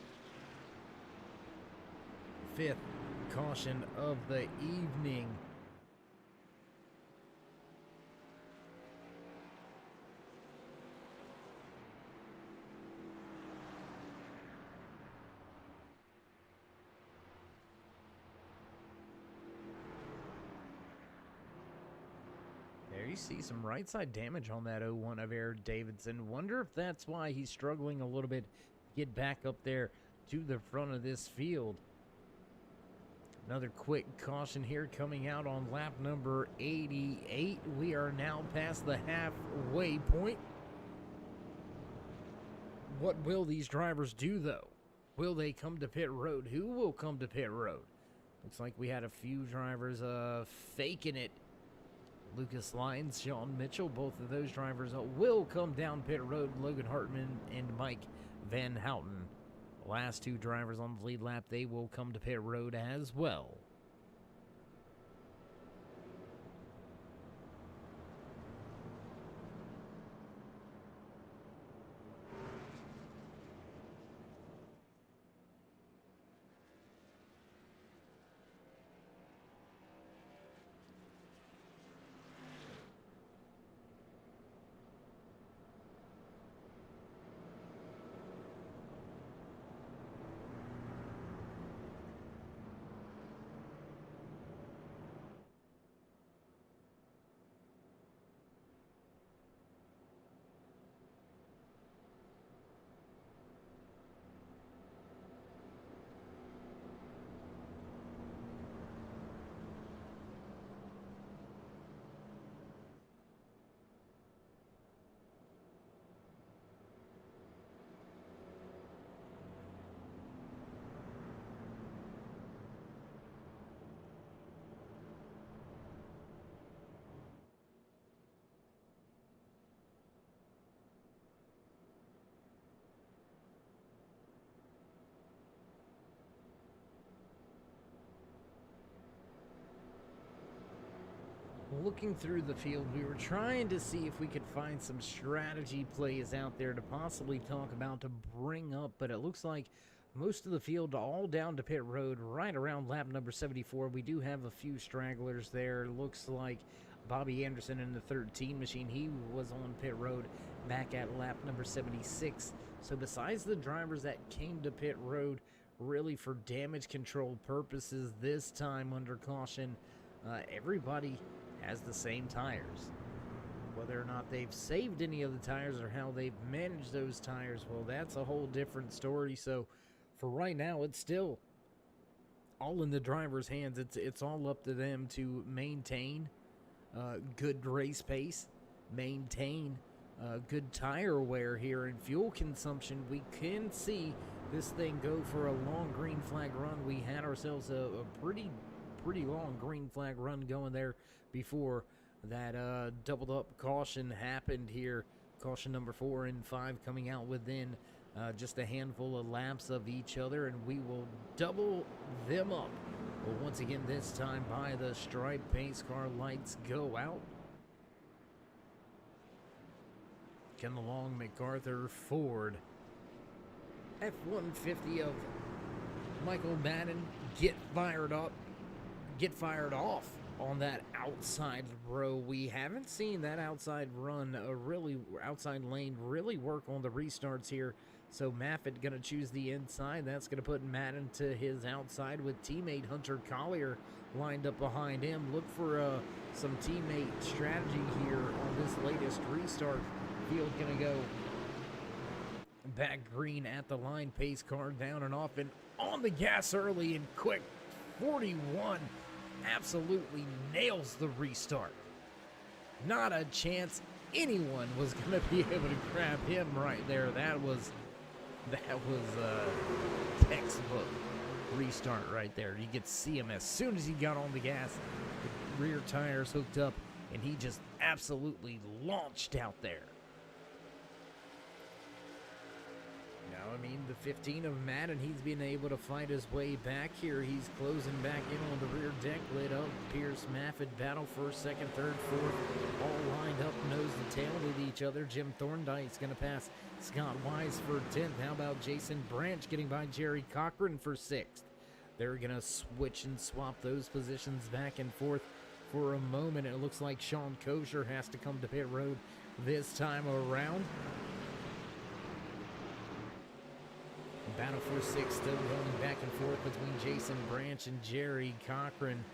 5th caution of the evening. we see some right side damage on that 01 of Eric Davidson. Wonder if that's why he's struggling a little bit to get back up there to the front of this field. Another quick caution here coming out on lap number 88. We are now past the halfway point. What will these drivers do, though? Will they come to pit road? Who will come to pit road? Looks like we had a few drivers faking it. Lucas Lyons, Sean Mitchell, both of those drivers will come down pit road. Logan Hartman and Mike Van Houten. Last two drivers on the lead lap, they will come to pit road as well. Looking through the field, we were trying to see if we could find some strategy plays out there to possibly talk about, to bring up, but it looks like most of the field all down to pit road right around lap number 74. We do have a few stragglers there. Looks like Bobby Anderson in the 13 machine, he was on pit road back at lap number 76. So besides the drivers that came to pit road really for damage control purposes this time under caution, everybody has the same tires. Whether or not they've saved any of the tires or how they've managed those tires, well, that's a whole different story. So for right now, it's still all in the driver's hands. It's all up to them to maintain good race pace, maintain good tire wear here and fuel consumption. We can see this thing go for a long green flag run. We had ourselves a pretty long green flag run going there before that doubled up caution happened here. Caution number 4 and 5 coming out within just a handful of laps of each other, and we will double them up. Well, once again, this time by the stripe pace car lights go out. Ken Long, MacArthur, Ford. F-150 of Michael Madden get fired up. Get fired off on that outside row. We haven't seen that outside run, outside lane really work on the restarts here. So Maffitt going to choose the inside. That's going to put Madden to his outside with teammate Hunter Collier lined up behind him. Look for some teammate strategy here on this latest restart. Field going to go back green at the line. Pace car down and off and on the gas early and quick. 41 absolutely nails the restart. Not a chance anyone was going to be able to grab him right there. That was textbook restart right there. You could see him as soon as he got on the gas, the rear tires hooked up, and he just absolutely launched out there. Now, I mean, the 15 of Madden, he's been able to fight his way back here. He's closing back in on the rear deck, lit up. Pierce, Maffitt battle first, second, third, fourth, all lined up, nose to tail with each other. Jim Thorndyke's going to pass Scott Wise for 10th. How about Jason Branch getting by Jerry Cochran for 6th? They're going to switch and swap those positions back and forth for a moment. It looks like Sean Kosher has to come to pit road this time around. Battle for 6 still going back and forth between Jason Branch and Jerry Cochran.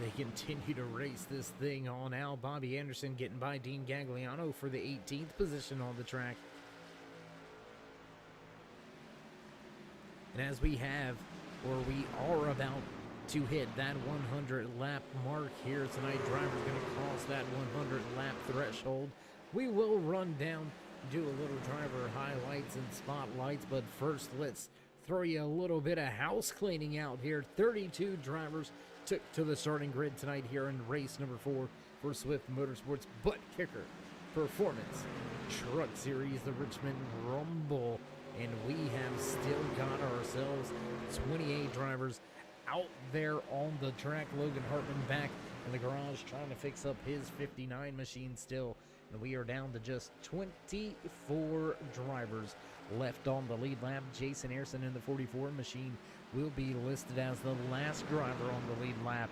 they continue to race this thing on out. Bobby Anderson getting by Dean Gagliano for the 18th position on the track. And as we have, or we are about to hit that 100 lap mark here tonight, driver's going to cross that 100 lap threshold. We will run down, do a little driver highlights and spotlights, but first let's throw you a little bit of house cleaning out here. 32 drivers took to the starting grid tonight here in race number 4 for Swift Motorsports Butt Kicker Performance Truck Series, the Richmond Rumble. And we have still got ourselves 28 drivers out there on the track. Logan Hartman back in the garage trying to fix up his 59 machine still. And we are down to just 24 drivers left on the lead lap. Jason Ayrson in the 44 machine will be listed as the last driver on the lead lap.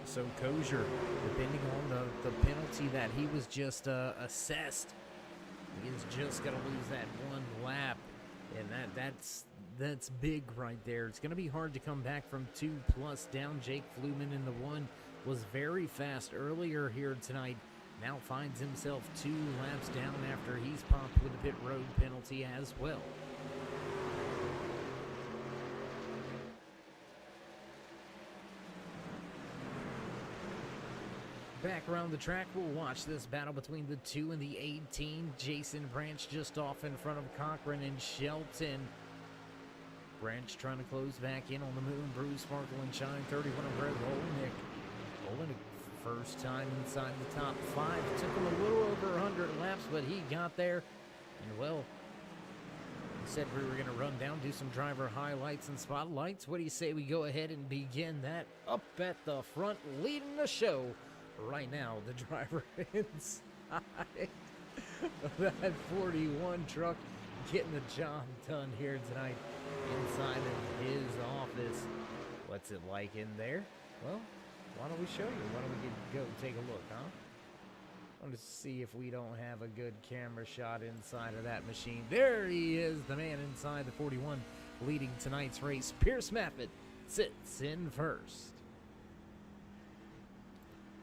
So Kozier, depending on the penalty that he was just assessed, he is just going to lose that one lap. And that's big right there. It's going to be hard to come back from 2+ down. Jake Fluman in the 1 was very fast earlier here tonight. Now finds himself 2 laps down after he's popped with a pit road penalty as well. Back around the track, we'll watch this battle between the 2 and the 18. Jason Branch just off in front of Cochran and Shelton. Branch trying to close back in on the Moon Brew Sparkle and Shine. 31 of Greg Olenick. Olenick first time inside the top 5. Took him a little over 100 laps, but he got there. And well, we said we were going to run down, do some driver highlights and spotlights. What do you say we go ahead and begin that? Up at the front, leading the show right now, the driver inside of that 41 truck, getting the job done here tonight inside of his office. What's it like in there? Well, why don't we show you? Why don't we go take a look, huh? I want to see if we don't have a good camera shot inside of that machine. There he is, the man inside the 41 leading tonight's race. Pierce Maffett sits in first.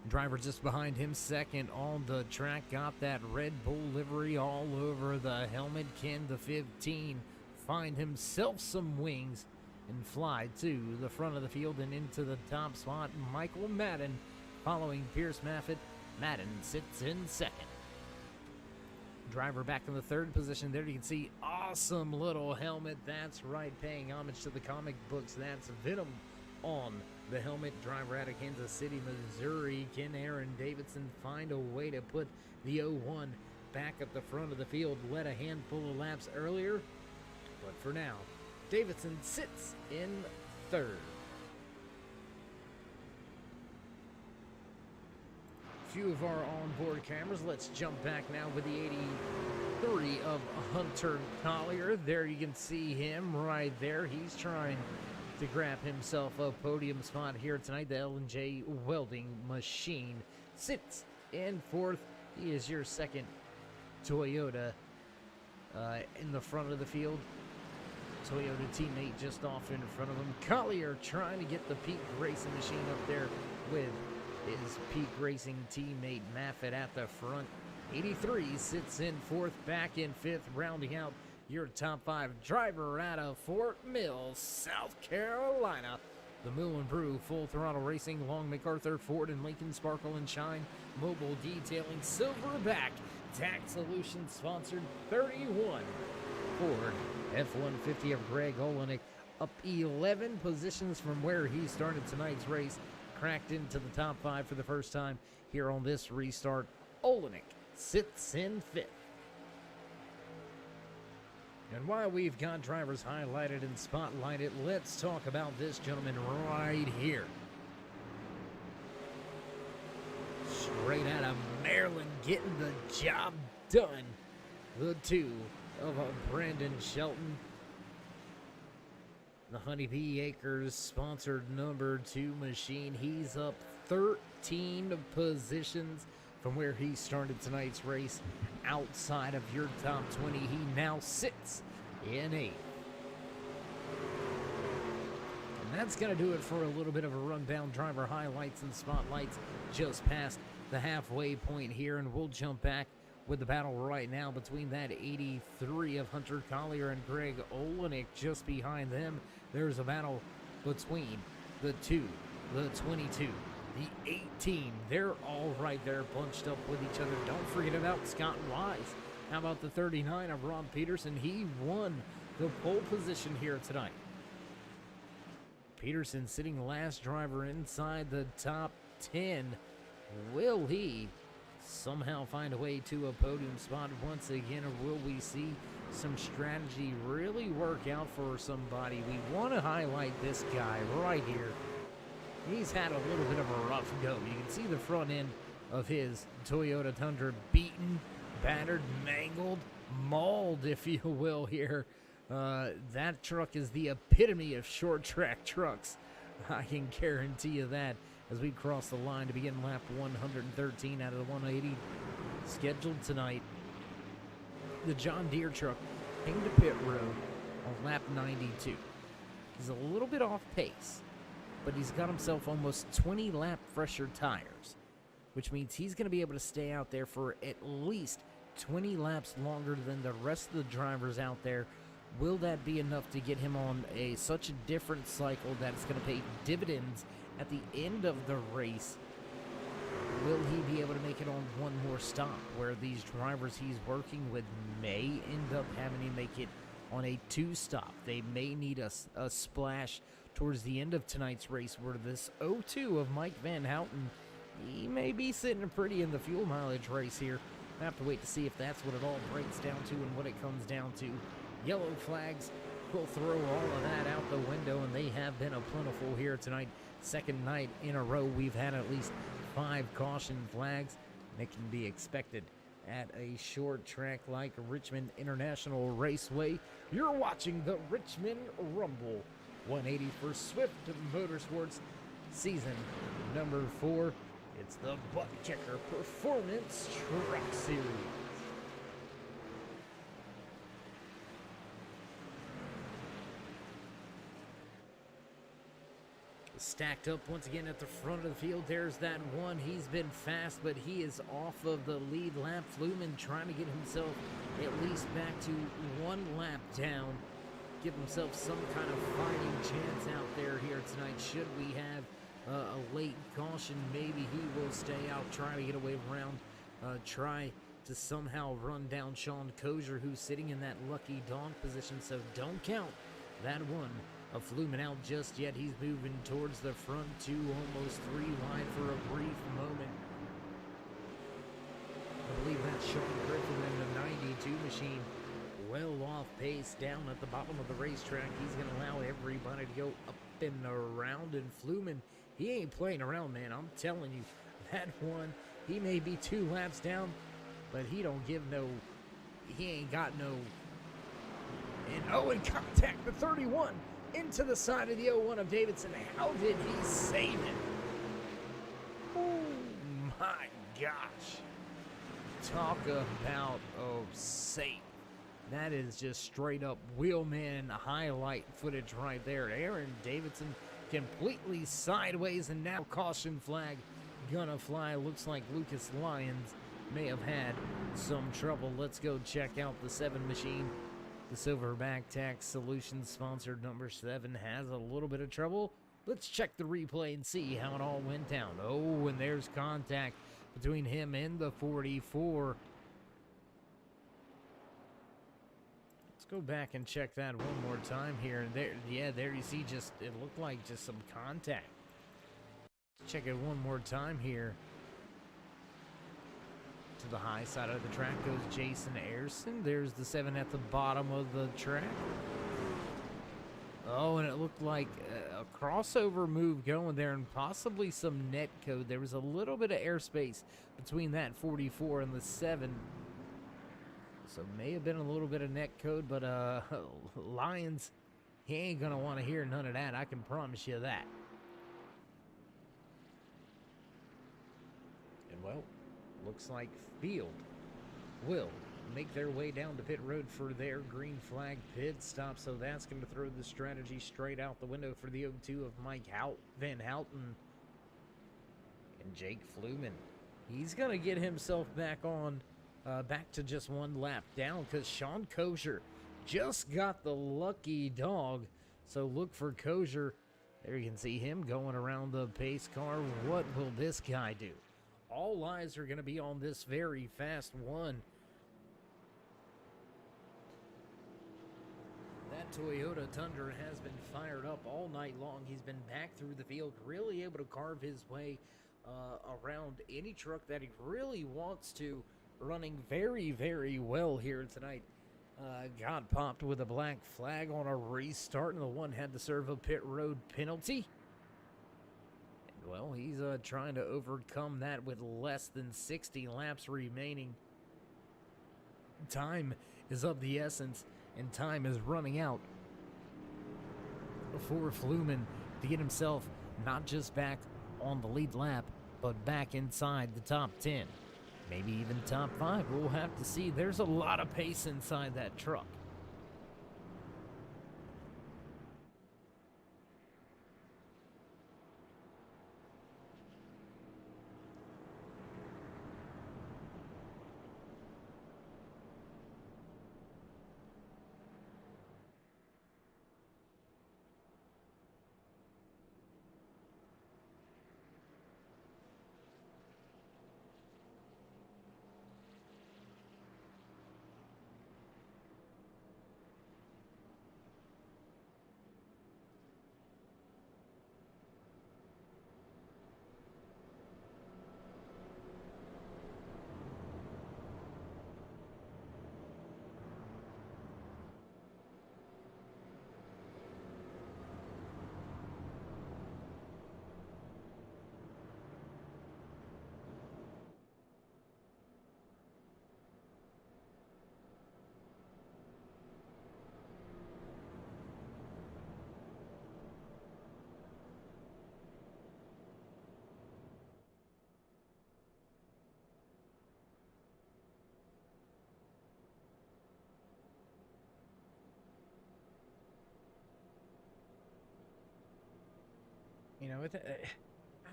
Driver just behind him, second on the track. Got that Red Bull livery all over the helmet. Can the 15 find himself some wings and fly to the front of the field and into the top spot? Michael Madden following Pierce Maffett. Madden sits in second. Driver back in the 3rd position. There you can see awesome little helmet. That's right, paying homage to the comic books. That's Venom on the helmet. Driver out of Kansas City, Missouri. Can Aaron Davidson find a way to put the 01 back at the front of the field? Led a handful of laps earlier, but for now, Davidson sits in 3rd. Few of our onboard cameras. Let's jump back now with the 83 of Hunter Collier. There you can see him right there. He's trying to grab himself a podium spot here tonight. The L&J welding machine sits in 4th. He is your second Toyota in the front of the field. Toyota teammate just off in front of him. Collier trying to get the Peak Racing machine up there with his Peak Racing teammate Maffett at the front. 83 sits in 4th, back in 5th, rounding out your top 5 driver out of Fort Mill, South Carolina. The Moo and Brew Full Throttle Racing, Long MacArthur, Ford and Lincoln Sparkle and Shine, Mobile Detailing, Silverback, Tax Solutions sponsored 31. Ford F-150 of Greg Olenick up 11 positions from where he started tonight's race. Cracked into the top 5 for the first time here on this restart. Olenick sits in 5th. And while we've got drivers highlighted and spotlighted, let's talk about this gentleman right here. Straight out of Maryland, getting the job done. The 2 of Brandon Shelton. The Honeybee Acres sponsored number 2 machine. He's up 13 positions from where he started tonight's race. Outside of your top 20, he now sits in 8th. And that's going to do it for a little bit of a rundown, driver highlights and spotlights just past the halfway point here. And we'll jump back with the battle right now between that 83 of Hunter Collier and Greg Olenek. Just behind them, there's a battle between the 2, the 22, the 18. They're all right there bunched up with each other. Don't forget about Scott Wise. How about the 39 of Rob Peterson? He won the pole position here tonight. Peterson sitting last driver inside the top 10. Will he somehow find a way to a podium spot once again, or will we see some strategy really work out for somebody? We want to highlight this guy right here. He's had a little bit of a rough go. You can see the front end of his Toyota Tundra beaten, battered, mangled, mauled, if you will, here. That truck is the epitome of short track trucks. I can guarantee you that as we cross the line to begin lap 113 out of the 180 scheduled tonight. The John Deere truck came to pit road on lap 92. He's a little bit off pace, but he's got himself almost 20 lap fresher tires, which means he's going to be able to stay out there for at least 20 laps longer than the rest of the drivers out there. Will that be enough to get him on such a different cycle that it's going to pay dividends at the end of the race? Will he be able to make it on one more stop, where these drivers he's working with may end up having to make it on a 2-stop? They may need a splash towards the end of tonight's race, where this 02 of Mike Van Houten, he may be sitting pretty in the fuel mileage race here. I have to wait to see if that's what it all breaks down to and what it comes down to. Yellow flags will throw all of that out the window, and they have been a plentiful here tonight. Second night in a row, we've had at least 5 caution flags. That can be expected at a short track like Richmond International Raceway. You're watching the Richmond Rumble 180 for Swift Motorsports season number 4. It's the Butt Kicker Performance Truck Series. Stacked up once again at the front of the field. There's that one. He's been fast, but he is off of the lead lap. Fluman trying to get himself at least back to 1 lap down. Give himself some kind of fighting chance out there here tonight. Should we have a late caution, maybe he will stay out, try to get away around, try to somehow run down Sean Kozier, who's sitting in that lucky dog position. So don't count that one of Fluman out just yet. He's moving towards the front 2, almost 3 wide for a brief moment. I believe that's Sean Griffin in the 92 machine. Well off pace down at the bottom of the racetrack. He's going to allow everybody to go up and around. And Fluman, he ain't playing around, man. I'm telling you, that one, he may be 2 laps down, but he don't give no, he ain't got no. And in contact, the 31 into the side of the 01 of Davidson. How did he save it? Oh my gosh. Talk about safe. That is just straight up wheelman highlight footage right there. Aaron Davidson completely sideways, and now caution flag gonna fly. Looks like Lucas Lyons may have had some trouble. Let's go check out the 7 machine. The Silverback Tax Solutions sponsored number 7 has a little bit of trouble. Let's check the replay and see how it all went down. Oh, and there's contact between him and the 44. Let's go back and check that one more time here. And there, yeah, there you see just, it looked like just some contact. Let's check it one more time here. To the high side of the track goes Jason Ayerson. There's the 7 at the bottom of the track. Oh, and it looked like a crossover move going there and possibly some net code. There was a little bit of airspace between that 44 and the 7. So may have been a little bit of net code, but Lyons, he ain't going to want to hear none of that. I can promise you that. And well, looks like Field will make their way down to pit road for their green flag pit stop. So that's going to throw the strategy straight out the window for the 0-2 of Mike Van Houten. And Jake Fluman, he's going to get himself back on, back to just one lap down, because Sean Kosher just got the lucky dog. So look for Kosher. There you can see him going around the pace car. What will this guy do? All eyes are going to be on this very fast one. That Toyota Tundra has been fired up all night long. He's been back through the field, really able to carve his way around any truck that he really wants to, running very, very well here tonight. Got popped with a black flag on a restart, and the one had to serve a pit road penalty. And, well, he's trying to overcome that with less than 60 laps remaining. Time is of the essence, and time is running out for Fluman to get himself not just back on the lead lap, but back inside the top 10. Maybe even top 5. We'll have to see. There's a lot of pace inside that truck. You know,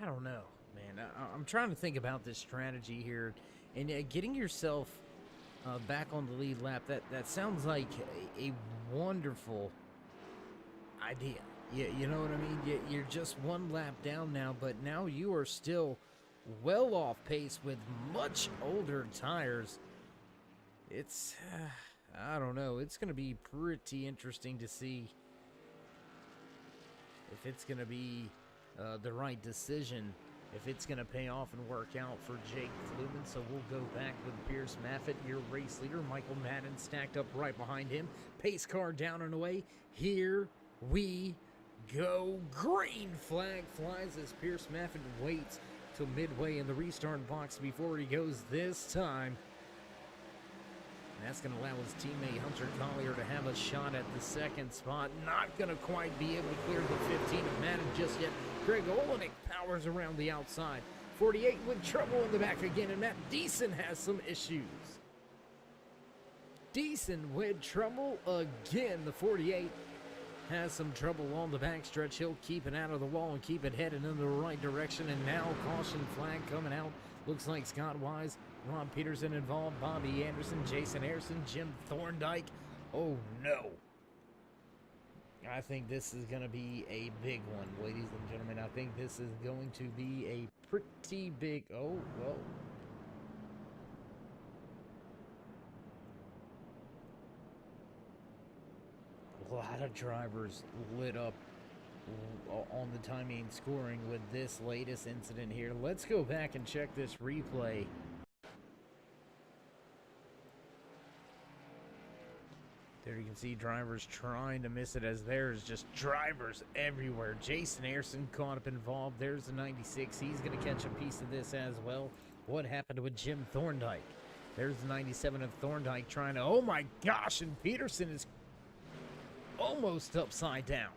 I don't know, man. I'm trying to think about this strategy here, and getting yourself back on the lead lap. That sounds like a wonderful idea. You know what I mean? You're just one lap down now, but now you are still well off pace with much older tires. It's I don't know. It's going to be pretty interesting to see if it's going to be the right decision, if it's going to pay off and work out for Jake Fluman. So we'll go back with Pierce Maffitt, your race leader. Michael Madden stacked up right behind him. Pace car down and away. Here we go. Green flag flies as Pierce Maffitt waits till midway in the restart box before he goes this time. And that's going to allow his teammate Hunter Collier to have a shot at the second spot. Not going to quite be able to clear the 15 of Madden just yet. Greg Olenek powers around the outside. 48 with trouble in the back again, and Matt Deason has some issues. Deason with trouble again. The 48 has some trouble on the backstretch. He'll keep it out of the wall and keep it headed in the right direction. And now caution flag coming out. Looks like Scott Wise, Ron Peterson involved, Bobby Anderson, Jason Harrison, Jim Thorndike. Oh no. I think this is going to be a big one, ladies and gentlemen. I think this is going to be a pretty big... Oh, well. A lot of drivers lit up on the timing scoring with this latest incident here. Let's go back and check this replay. There you can see drivers trying to miss it, as there's just drivers everywhere. Jason Harrison caught up involved. There's the 96. He's going to catch a piece of this as well. What happened with Jim Thorndike? There's the 97 of Thorndike trying to... Oh my gosh, and Peterson is almost upside down.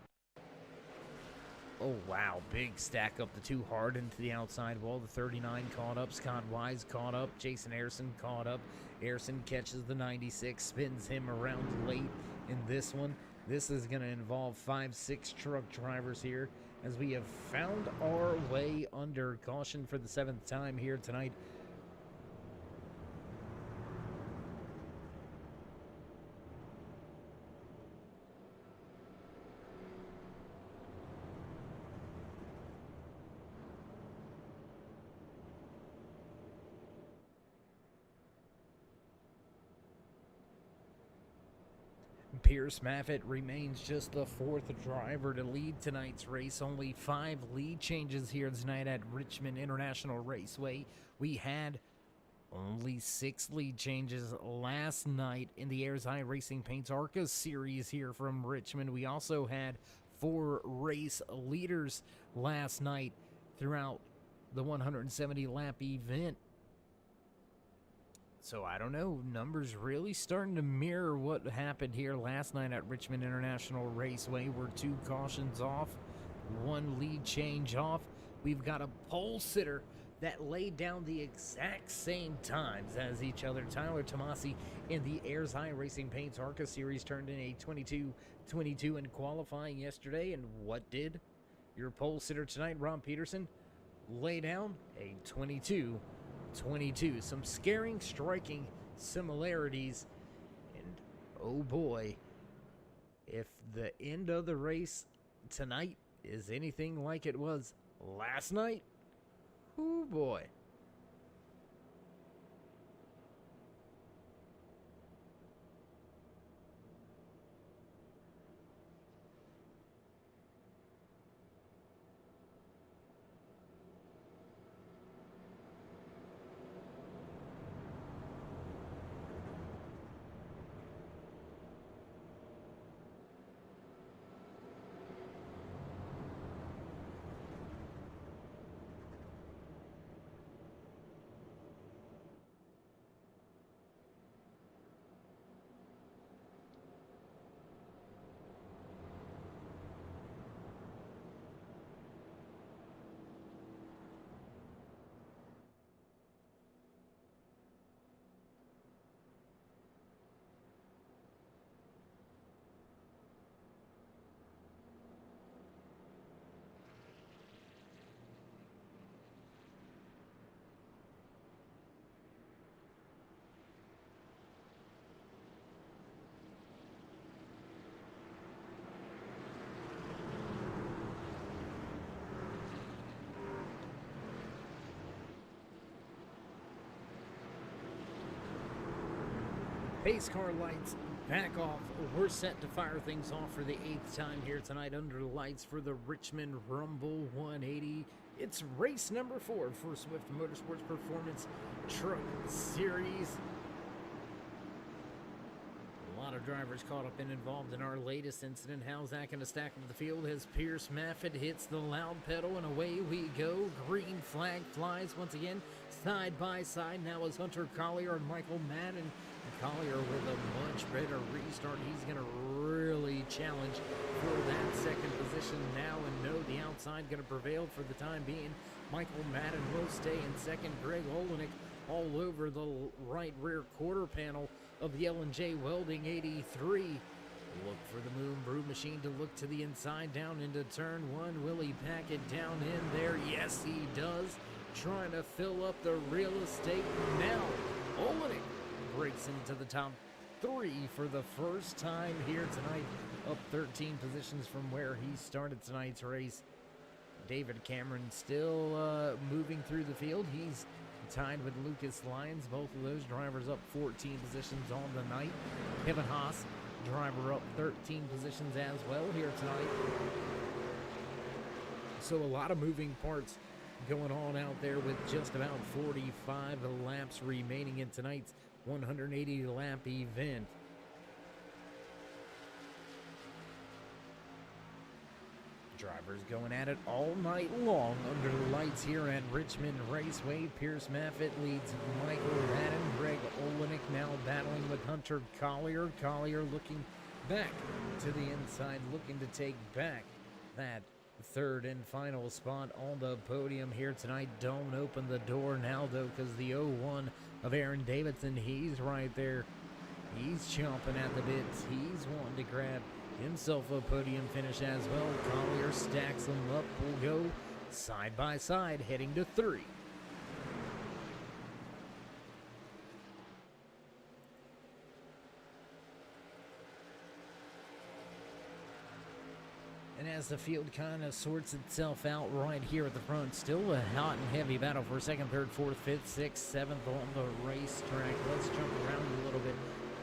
Oh, wow. Big stack up the two hard into the outside wall. The 39 caught up. Scott Wise caught up. Jason Ayerson caught up. Ayerson catches the 96, spins him around late in this one. This is going to involve 5-6 truck drivers here as we have found our way under caution for the 7th time here tonight. Pierce Maffitt remains just the 4th driver to lead tonight's race. Only 5 lead changes here tonight at Richmond International Raceway. We had only 6 lead changes last night in the Airs High Racing Paints ARCA series here from Richmond. We also had 4 race leaders last night throughout the 170 lap event. So I don't know, numbers really starting to mirror what happened here last night at Richmond International Raceway. We're 2 cautions off, 1 lead change off. We've got a pole sitter that laid down the exact same times as each other. Tyler Tomasi in the Airs High Racing Paints ARCA Series turned in a 22-22 in qualifying yesterday. And what did your pole sitter tonight, Rob Peterson, lay down? A 22-22. Some scaring, striking similarities. And oh boy, if the end of the race tonight is anything like it was last night, oh boy. Pace car lights back off. We're set to fire things off for the 8th time here tonight under the lights for the Richmond Rumble 180. It's race number 4 for Swift Motorsports Performance Truck Series. A lot of drivers caught up and involved in our latest incident. How's that going to stack up the field as Pierce Maffitt hits the loud pedal and away we go. Green flag flies once again side by side. Now is Hunter Collier and Michael Madden. Collier with a much better restart. He's going to really challenge for that second position now, and no, the outside going to prevail for the time being. Michael Madden will stay in second. Greg Olenek all over the right rear quarter panel of the L&J Welding 83. Look for the Moon Brew machine to look to the inside down into turn 1. Will he pack it down in there? Yes, he does. Trying to fill up the real estate now. Olenek breaks into the top 3 for the first time here tonight, up 13 positions from where he started tonight's race. David Cameron still moving through the field. He's tied with Lucas Lyons. Both of those drivers up 14 positions on the night. Kevin Haas, driver, up 13 positions as well here tonight. So a lot of moving parts going on out there with just about 45 laps remaining in tonight's 180 lap event. Drivers going at it all night long under the lights here at Richmond Raceway. Pierce Maffitt leads Michael Madden. Greg Olenek now battling with Hunter Collier. Collier looking back to the inside, looking to take back that third and final spot on the podium here tonight. Don't open the door now, though, because the 0-1 of Aaron Davidson, he's right there. He's chomping at the bits. He's wanting to grab himself a podium finish as well. Collier stacks them up. We'll go side by side, heading to 3. And as the field kind of sorts itself out right here at the front, still a hot and heavy battle for second, third, fourth, fifth, sixth, seventh on the racetrack. Let's jump around a little bit.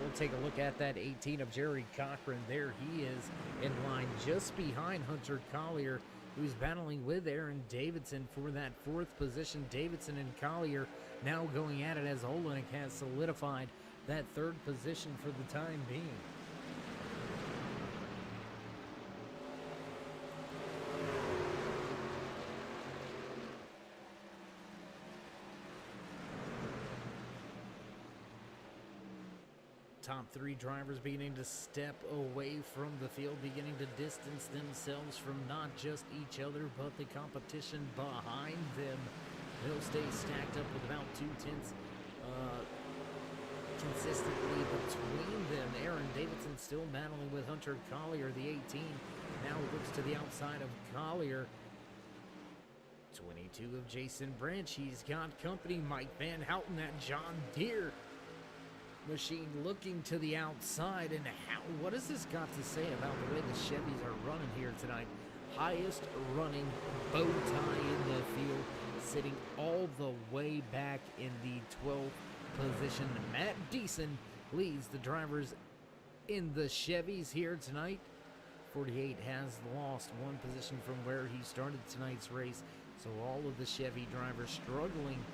We'll take a look at that 18 of Jerry Cochran. There he is in line just behind Hunter Collier, who's battling with Aaron Davidson for that 4th position. Davidson and Collier now going at it as Olenek has solidified that 3rd position for the time being. Top 3 drivers beginning to step away from the field, beginning to distance themselves from not just each other, but the competition behind them. They'll stay stacked up with about 2 tenths consistently between them. Aaron Davidson still battling with Hunter Collier, the 18. Now looks to the outside of Collier. 22 of Jason Branch. He's got company. Mike Van Houten, that John Deere machine looking to the outside. And what has this got to say about the way the Chevys are running here tonight? Highest running bow tie in the field, sitting all the way back in the 12th position. Matt Deason leads the drivers in the Chevys here tonight. 48 has lost 1 position from where he started tonight's race, so all of the Chevy drivers struggling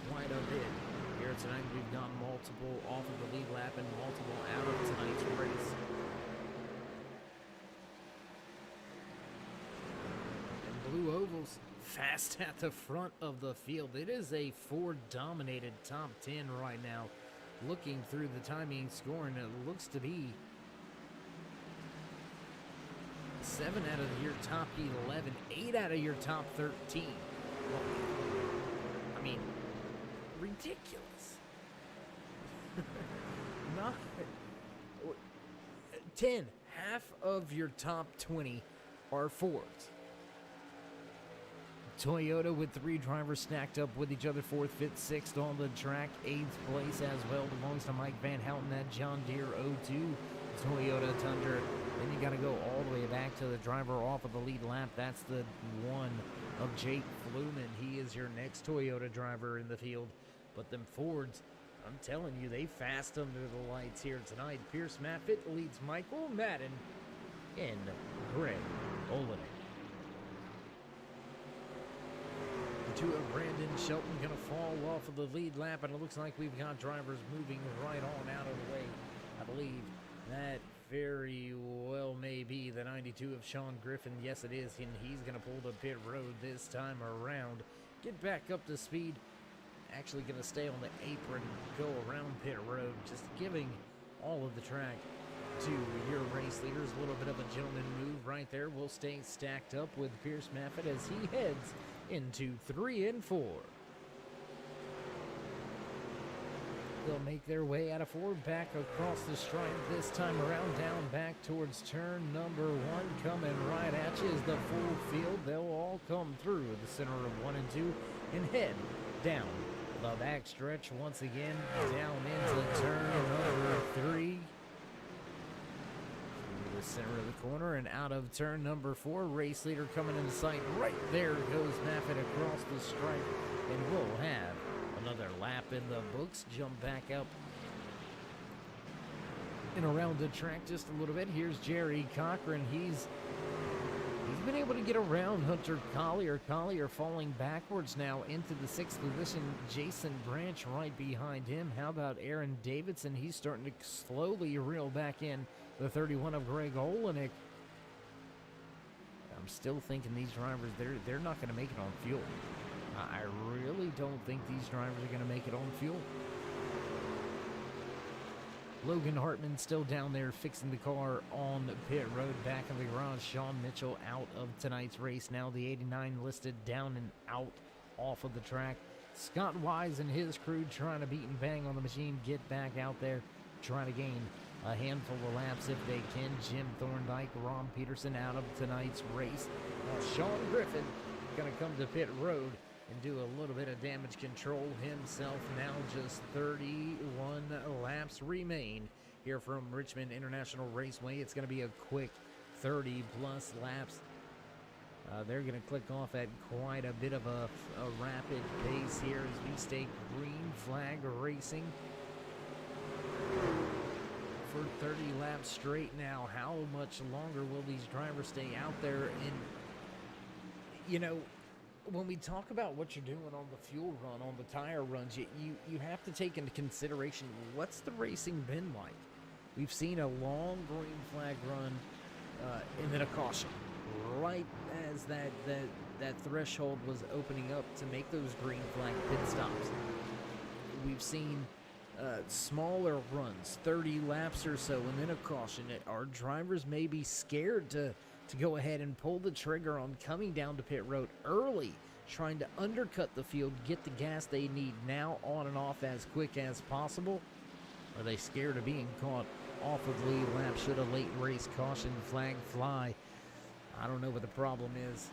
quite a bit. Here tonight, we've got multiple off of the lead lap and multiple out of tonight's race. And Blue Oval's fast at the front of the field. It is a Ford-dominated top 10 right now. Looking through the timing scoring, it looks to be 7 out of your top 11, 8 out of your top 13. Well, I mean, ridiculous. Not 10, half of your top 20 are Fords. Toyota with 3 drivers stacked up with each other, 4th, 5th, 6th on the track. 8th place as well belongs to Mike Van Houten, that John Deere 02 Toyota Tundra. Then you got to go all the way back to the driver off of the lead lap. That's the 1 of Jake Fluman. He is your next Toyota driver in the field. But them Fords, I'm telling you, they fast under the lights here tonight. Pierce Maffitt leads Michael Madden and Greg Olenek. The 2 of Brandon Shelton going to fall off of the lead lap, and it looks like we've got drivers moving right on out of the way. I believe that very well may be the 92 of Sean Griffin. Yes, it is, and he's going to pull the pit road this time around. Get back up to speed. Actually going to stay on the apron, go around pit road, just giving all of the track to your race leaders. A little bit of a gentleman move right there. We'll stay stacked up with Pierce Maffitt as he heads into 3 and 4. They'll make their way out of 4, back across the stripe this time around, down back towards turn number 1. Coming right at you is the full field. They'll all come through the center of 1 and 2 and head down the back stretch once again, down into turn number 3. Through the center of the corner and out of turn number 4. Race leader coming into sight. Right there goes Maffitt across the stripe, and we'll have another lap in the books. Jump back up and around the track just a little bit. Here's Jerry Cochran. He's been able to get around Hunter Collier. Collier falling backwards now into the 6th position. Jason Branch right behind him. How about Aaron Davidson? He's starting to slowly reel back in. The 31 of Greg Olenek. I'm still thinking these drivers, they're not going to make it on fuel. I really don't think these drivers are going to make it on fuel. Logan Hartman still down there fixing the car on pit road back in the garage. Sean Mitchell out of tonight's race. Now the 89 listed down and out off of the track. Scott Wise and his crew trying to beat and bang on the machine, get back out there, trying to gain a handful of laps if they can. Jim Thorndike, Ron Peterson out of tonight's race. Sean Griffin going to come to pit road and do a little bit of damage control himself. Now just 31 laps remain here from Richmond International Raceway. It's going to be a quick 30-plus laps. They're going to click off at quite a bit of a rapid pace here as we stay green flag racing for 30 laps straight now. How much longer will these drivers stay out there? And, you know, when we talk about what you're doing on the fuel run, on the tire runs, you have to take into consideration what's the racing been like. We've seen a long green flag run and then a caution right as that threshold was opening up to make those green flag pit stops. We've seen smaller runs, 30 laps or so, and then a caution. Our drivers may be scared to go ahead and pull the trigger on coming down to pit road early, trying to undercut the field, get the gas they need now on and off as quick as possible. Are they scared of being caught off of the lead lap should a late race caution flag fly? I don't know what the problem is.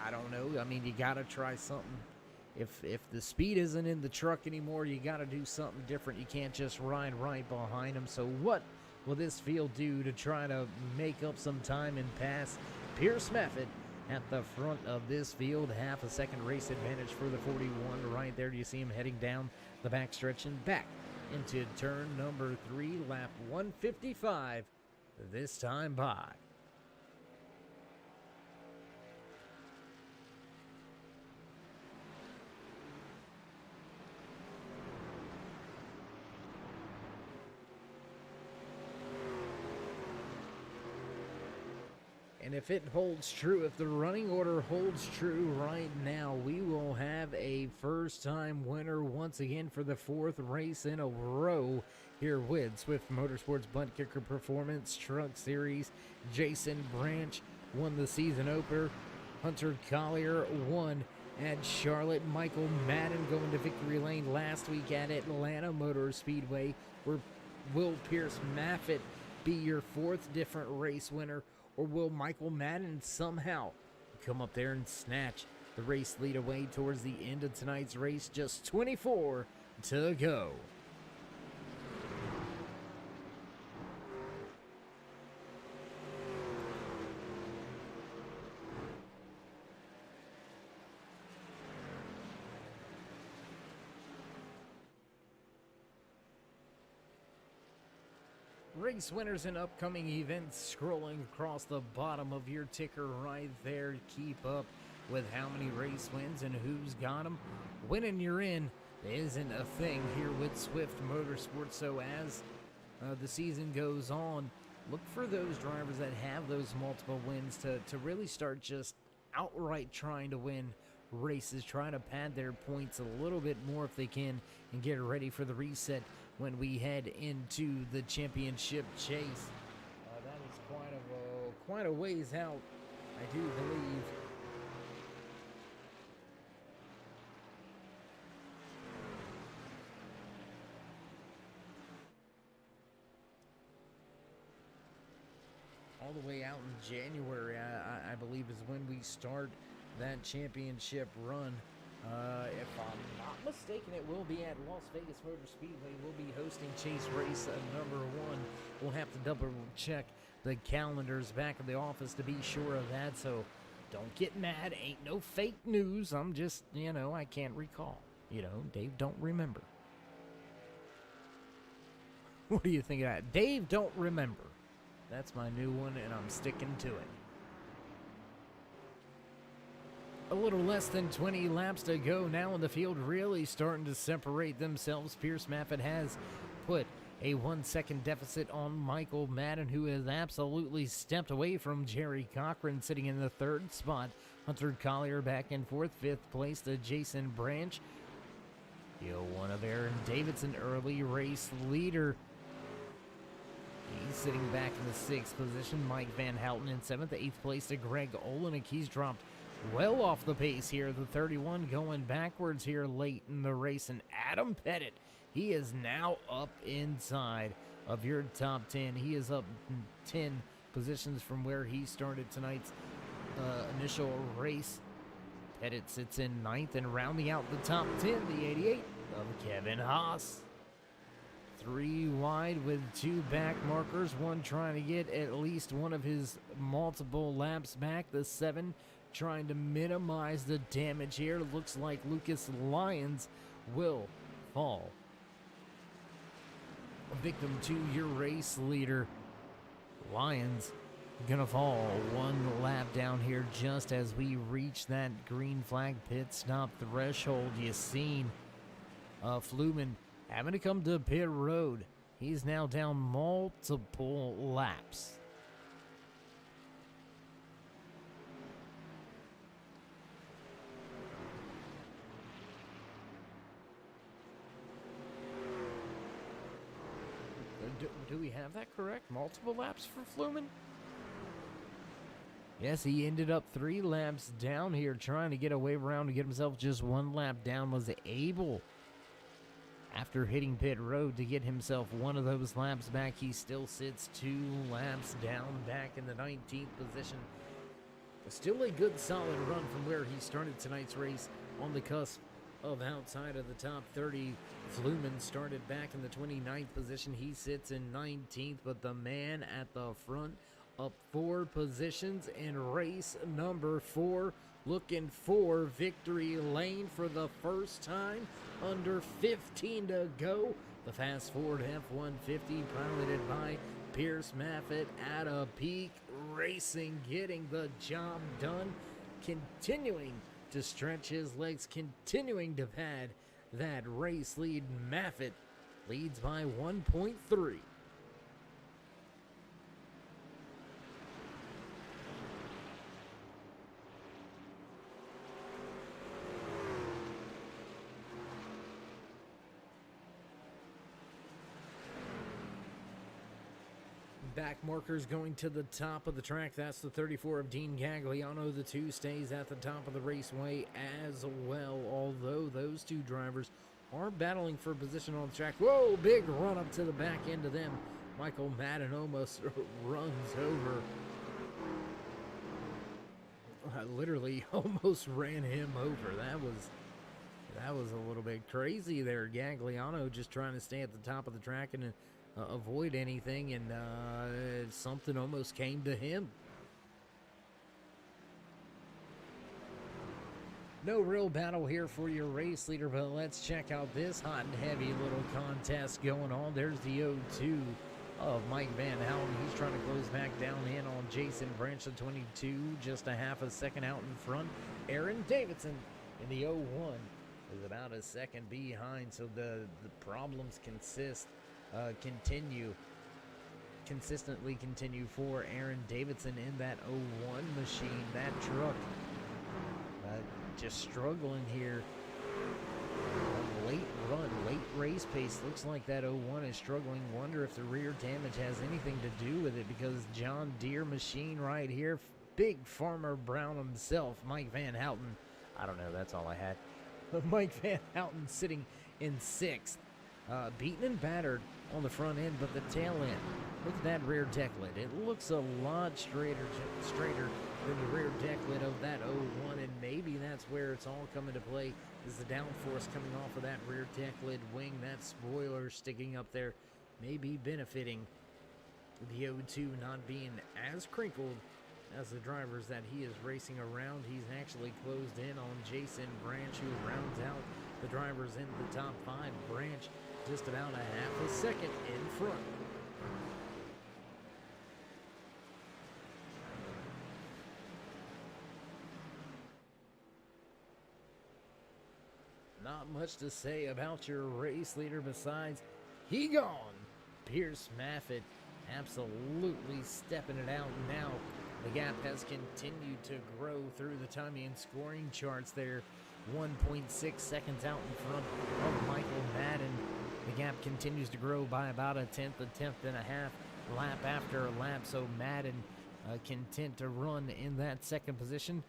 I don't know. I mean, you got to try something. If the speed isn't in the truck anymore, you got to do something different. You can't just ride right behind them. So what will this field do to try to make up some time and pass Pierce Meffett at the front of this field? Half a second race advantage for the 41 right there. Do you see him heading down the backstretch and back into turn number 3, lap 155 this time by. And if it holds true, if the running order holds true right now, we will have a first-time winner once again for the 4th race in a row here with Swift Motorsports BUTTKICKER Performance Truck Series. Jason Branch won the season opener. Hunter Collier won at Charlotte. Michael Madden going to victory lane last week at Atlanta Motor Speedway. Will Pierce Meffett be your 4th different race winner? Or will Michael Madden somehow come up there and snatch the race lead away towards the end of tonight's race? Just 24 to go. Race winners and upcoming events scrolling across the bottom of your ticker right there. Keep up with how many race wins and who's got them. Winning you're in isn't a thing here with Swift Motorsports. So as the season goes on, look for those drivers that have those multiple wins to really start just outright trying to win races, trying to pad their points a little bit more if they can, and get ready for the reset when we head into the championship chase. That is quite a ways out, I do believe. All the way out in January, I believe, is when we start that championship run. If I'm not mistaken, it will be at Las Vegas Motor Speedway. We'll be hosting Chase Race number 1. We'll have to double check the calendars back at the office to be sure of that. So don't get mad. Ain't no fake news. I'm just, I can't recall. Dave don't remember. What do you think of that? Dave don't remember. That's my new one, and I'm sticking to it. A little less than 20 laps to go now, in the field really starting to separate themselves. Pierce Meffett has put a 1-second deficit on Michael Madden, who has absolutely stepped away from Jerry Cochran, sitting in the 3rd spot. Hunter Collier back in 4th, 5th place to Jason Branch. The 01 of Aaron Davidson, early race leader. He's sitting back in the 6th position. Mike Van Houten in 7th. 8th place to Greg Olenek. He's dropped well off the pace here. The 31 going backwards here late in the race. And Adam Pettit, he is now up inside of your top 10. He is up 10 positions from where he started tonight's initial race. Pettit sits in 9th, and rounding out the top 10, the 88 of Kevin Haas. 3 wide with 2 back markers, one trying to get at least one of his multiple laps back. The 7 trying to minimize the damage here. Looks like Lucas Lyons will fall victim to your race leader. Lyons gonna fall 1 lap down here just as we reach that green flag pit stop threshold. You seen Fluman having to come to pit road. He's now down multiple laps. Do we have that correct? Multiple laps for Fluman? Yes, he ended up 3 laps down here trying to get a wave around to get himself just 1 lap down. Was able, after hitting pit road, to get himself one of those laps back. He still sits 2 laps down back in the 19th position. Still a good solid run from where he started tonight's race, on the cusp of outside of the top 30. Fluman started back in the 29th position. He sits in 19th, but the man at the front up 4 positions in race number 4, looking for victory lane for the first time. Under 15 to go. The fast forward F-150 piloted by Pierce Maffitt at a peak racing, getting the job done, continuing to stretch his legs, continuing to pad that race lead. Maffitt leads by 1.3. Back markers going to the top of the track. That's the 34 of Dean Gagliano. The 2 stays at the top of the raceway as well, although those 2 drivers are battling for position on the track. Whoa, big run up to the back end of them. Michael Madden almost runs over. I literally almost ran him over. That was a little bit crazy there. Gagliano just trying to stay at the top of the track and avoid anything, and something almost came to him. No real battle here for your race leader, but let's check out this hot and heavy little contest going on. There's the 0-2 of Mike Van Houten. He's trying to close back down in on Jason Branch, the 22, just a half a second out in front. Aaron Davidson in the 0-1 is about a second behind, so the problems consistently continue for Aaron Davidson in that 01 machine. That truck just struggling here. Late run, late race pace. Looks like that 01 is struggling. Wonder if the rear damage has anything to do with it, because John Deere machine right here. Big Farmer Brown himself, Mike Van Houten. I don't know, that's all I had. Mike Van Houten sitting in 6th. Beaten and battered on the front end, but the tail end, look at that rear deck lid. It looks a lot straighter than the rear deck lid of that 01, and maybe that's where it's all coming to play, is the downforce coming off of that rear deck lid wing. That spoiler sticking up there may be benefiting the 02 not being as crinkled as the drivers that he is racing around. He's actually closed in on Jason Branch, who rounds out the drivers in the top 5. Branch just about a half a second in front. Not much to say about your race leader besides he gone. Pierce Maffitt absolutely stepping it out now. The gap has continued to grow through the timing and scoring charts there. 1.6 seconds out in front of Michael Madden. The gap continues to grow by about a tenth and a half, lap after lap. So Madden content to run in that second position.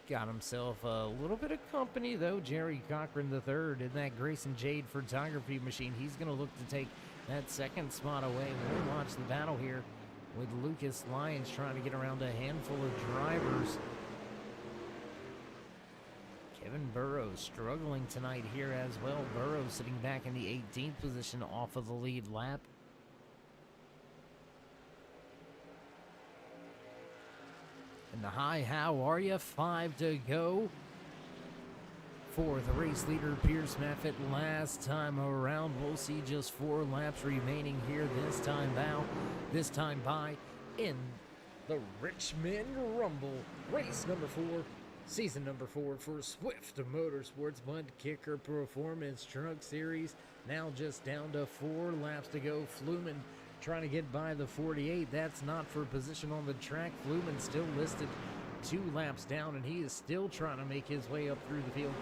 Got himself a little bit of company, though. Jerry Cochran III in that Grayson Jade photography machine. He's going to look to take that second spot away. We'll watch the battle here with Lucas Lyons trying to get around a handful of drivers. Kevin Burrows struggling tonight here as well. Burrows sitting back in the 18th position off of the lead lap. And the high, how are you? 5 to go for the race leader, Pierce Maffitt. Last time around, we'll see just 4 laps remaining here this time by in the Richmond Rumble. Race number 4, season number 4 for Swift Motorsports BUTTKICKER Performance Truck Series. Now just down to 4 laps to go. Fluman trying to get by the 48. That's not for position on the track. Fluman still listed 2 laps down, and he is still trying to make his way up through the field,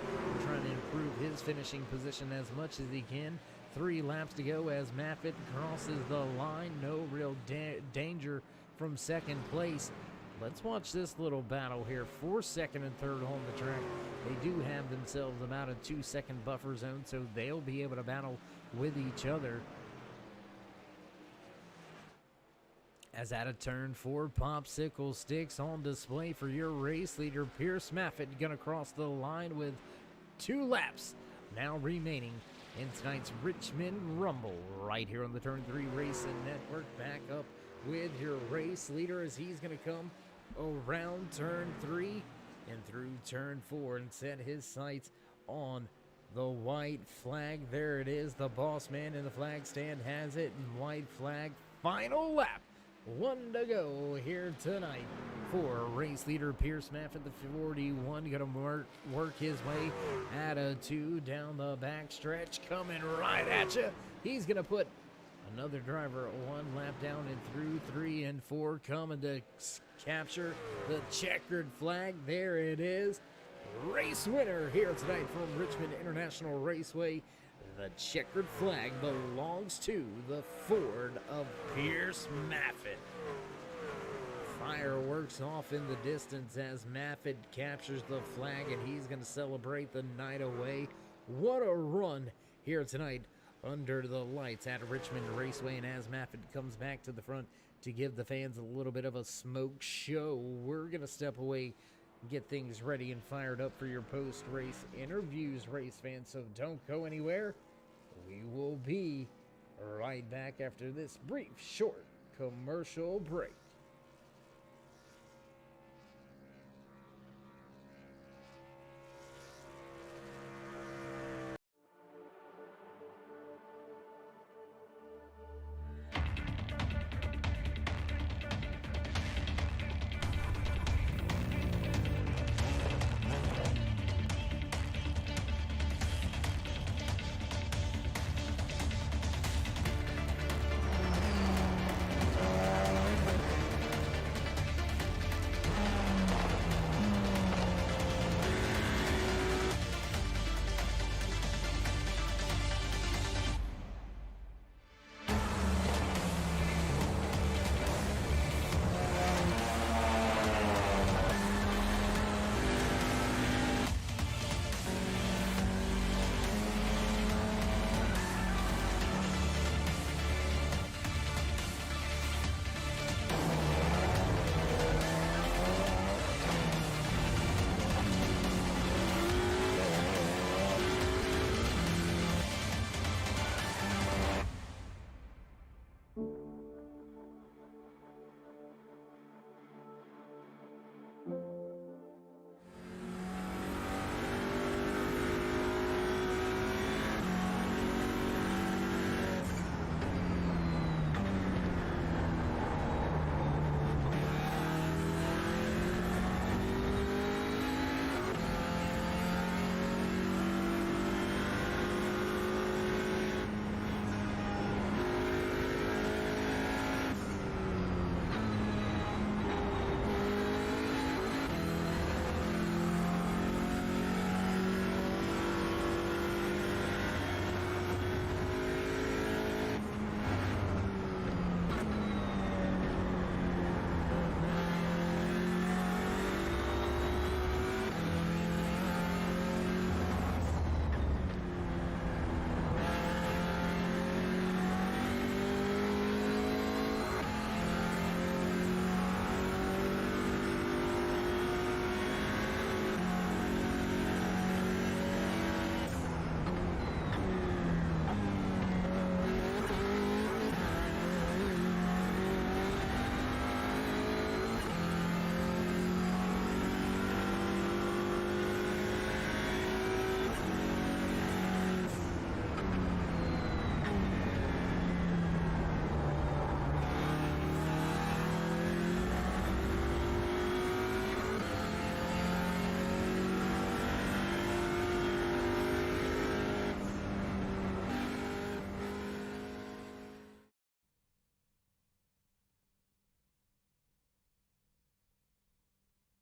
trying to improve his finishing position as much as he can. 3 laps to go as Maffitt crosses the line. No real danger from second place. Let's watch this little battle here for second and third on the track. They do have themselves about a 2-second buffer zone, so they'll be able to battle with each other. As at a turn 4, popsicle sticks on display for your race leader, Pierce Maffitt, gonna cross the line with 2 laps now remaining in tonight's Richmond Rumble, right here on the Turn 3 Racing Network. Back up with your race leader as he's gonna come around turn 3 and through turn 4 and set his sights on the white flag. There it is. The boss man in the flag stand has it, and white flag, final lap. 1 to go here tonight for race leader Pierce Maffitt, the 41, going to work his way at a 2 down the back stretch, coming right at you. He's going to put another driver 1 lap down and through 3 and 4, coming to capture the checkered flag. There it is. Race winner here tonight from Richmond International Raceway. The checkered flag belongs to the Ford of Pierce Maffitt. Fireworks off in the distance as Maffitt captures the flag, and he's going to celebrate the night away. What a run here tonight under the lights at Richmond Raceway. And as Maffitt comes back to the front to give the fans a little bit of a smoke show, we're going to step away, get things ready and fired up for your post-race interviews, race fans, so don't go anywhere. We will be right back after this brief, short commercial break.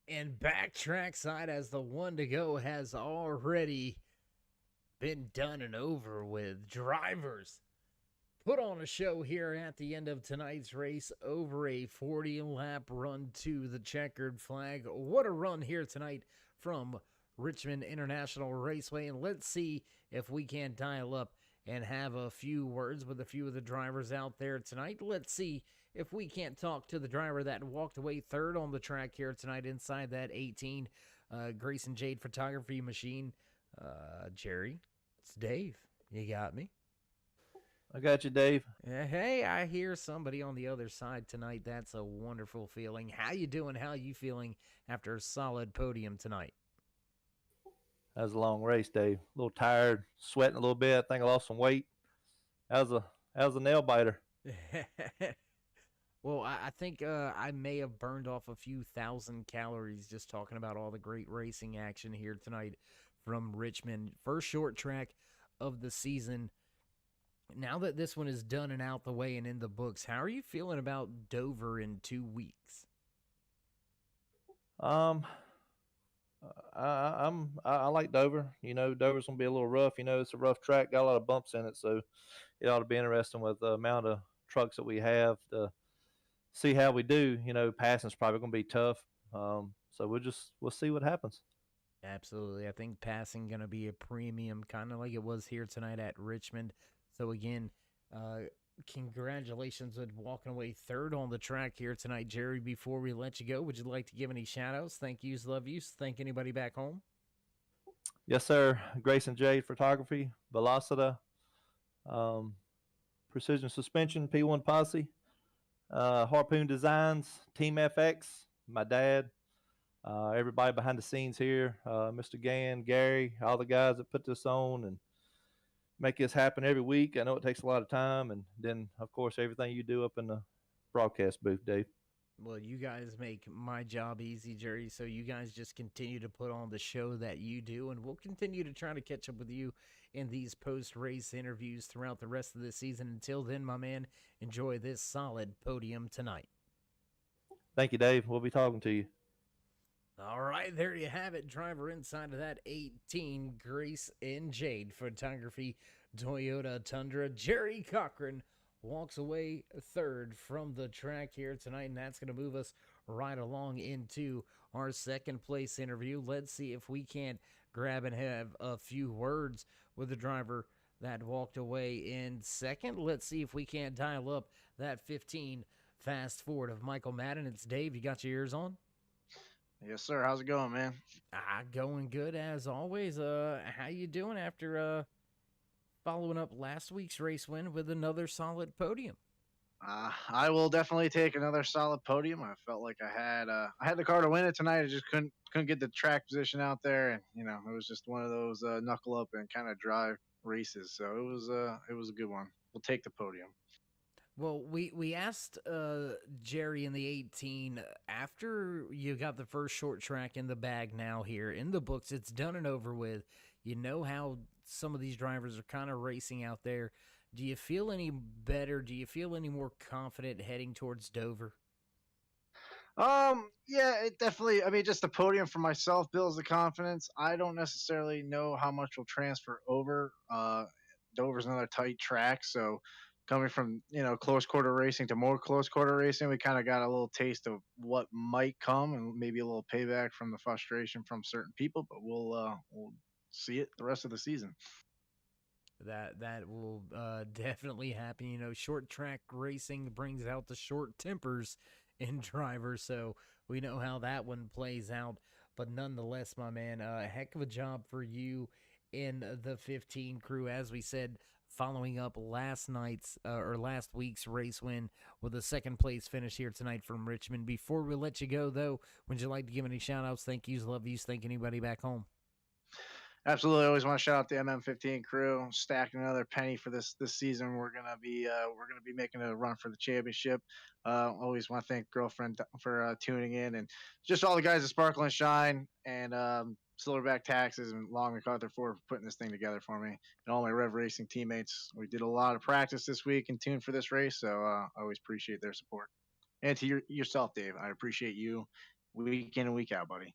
And backtrack side as the one to go has already been done and over with. Drivers put on a show here at the end of tonight's race over a 40-lap run to the checkered flag. What a run here tonight from Richmond International Raceway. And let's see if we can't dial up and have a few words with a few of the drivers out there tonight. Let's see if we can't talk to the driver that walked away third on the track here tonight inside that 18 Grayson Jade photography machine. Jerry, it's Dave. You got me? I got you, Dave. Hey, I hear somebody on the other side tonight. That's a wonderful feeling. How you doing? How you feeling after a solid podium tonight? That was a long race, Dave. A little tired, sweating a little bit. I think I lost some weight. That was a nail biter. Well, I think I may have burned off a few thousand calories just talking about all the great racing action here tonight from Richmond. First short track of the season. Now that this one is done and out the way and in the books, how are you feeling about Dover in 2 weeks? I like Dover. You know, Dover's gonna be a little rough. You know, it's a rough track, got a lot of bumps in it, so it ought to be interesting with the amount of trucks that we have to see how we do. You know, passing's probably gonna be tough. So we'll see what happens. Absolutely. I think passing going to be a premium, kind of like it was here tonight at Richmond. So, again, congratulations with walking away third on the track here tonight. Jerry, before we let you go, would you like to give any shout-outs? Thank yous, love yous. Thank anybody back home? Yes, sir. Grayson Jade Photography, Velocita, Precision Suspension, P1 Posse, Harpoon Designs, Team FX, my dad, everybody behind the scenes here, Mr. Gann, Gary, all the guys that put this on and make this happen every week. I know it takes a lot of time. And then, of course, everything you do up in the broadcast booth, Dave. Well, you guys make my job easy, Jerry, so you guys just continue to put on the show that you do, and we'll continue to try to catch up with you in these post-race interviews throughout the rest of the season. Until then, my man, enjoy this solid podium tonight. Thank you, Dave. We'll be talking to you. All right, there you have it. Driver inside of that 18 Grace and Jade Photography Toyota Tundra. Jerry Cochran walks away third from the track here tonight, and that's going to move us right along into our second place interview. Let's see if we can't grab and have a few words with the driver that walked away in second. Let's see if we can't dial up that 15 Fast Forward of Michael Madden. It's Dave. You got your ears on? Yes, sir. How's it going, man? Going good as always. How you doing after following up last week's race win with another solid podium? I will definitely take another solid podium. I felt like I had the car to win it tonight. I just couldn't get the track position out there, and it was just one of those knuckle up and kind of drive races. So it was a good one. We'll take the podium. Well, we asked Jerry in the 18 after you got the first short track in the bag. Now here in the books, it's done and over with. You know how some of these drivers are kind of racing out there. Do you feel any better? Do you feel any more confident heading towards Dover? Yeah, it definitely. I mean, just the podium for myself builds the confidence. I don't necessarily know how much will transfer over. Dover's another tight track, so coming from close quarter racing to more close quarter racing, we kind of got a little taste of what might come, and maybe a little payback from the frustration from certain people. But we'll see it the rest of the season. That will definitely happen. Short track racing brings out the short tempers in drivers, so we know how that one plays out. But nonetheless, my man, a heck of a job for you in the 15 crew, as we said, following up last week's race win with a second place finish here tonight from Richmond. Before we let you go, though, would you like to give any shout outs, thank yous, love yous, thank anybody back home? Absolutely. I always want to shout out the MM15 crew, stacking another penny for this season. We're gonna be making a run for the championship. Always want to thank girlfriend for tuning in, and just all the guys at Sparkle and Shine and Silverback Taxes and Long MacArthur for putting this thing together for me, and all my Rev Racing teammates. We did a lot of practice this week and tuned for this race, so I always appreciate their support. And to yourself, Dave, I appreciate you week in and week out, buddy.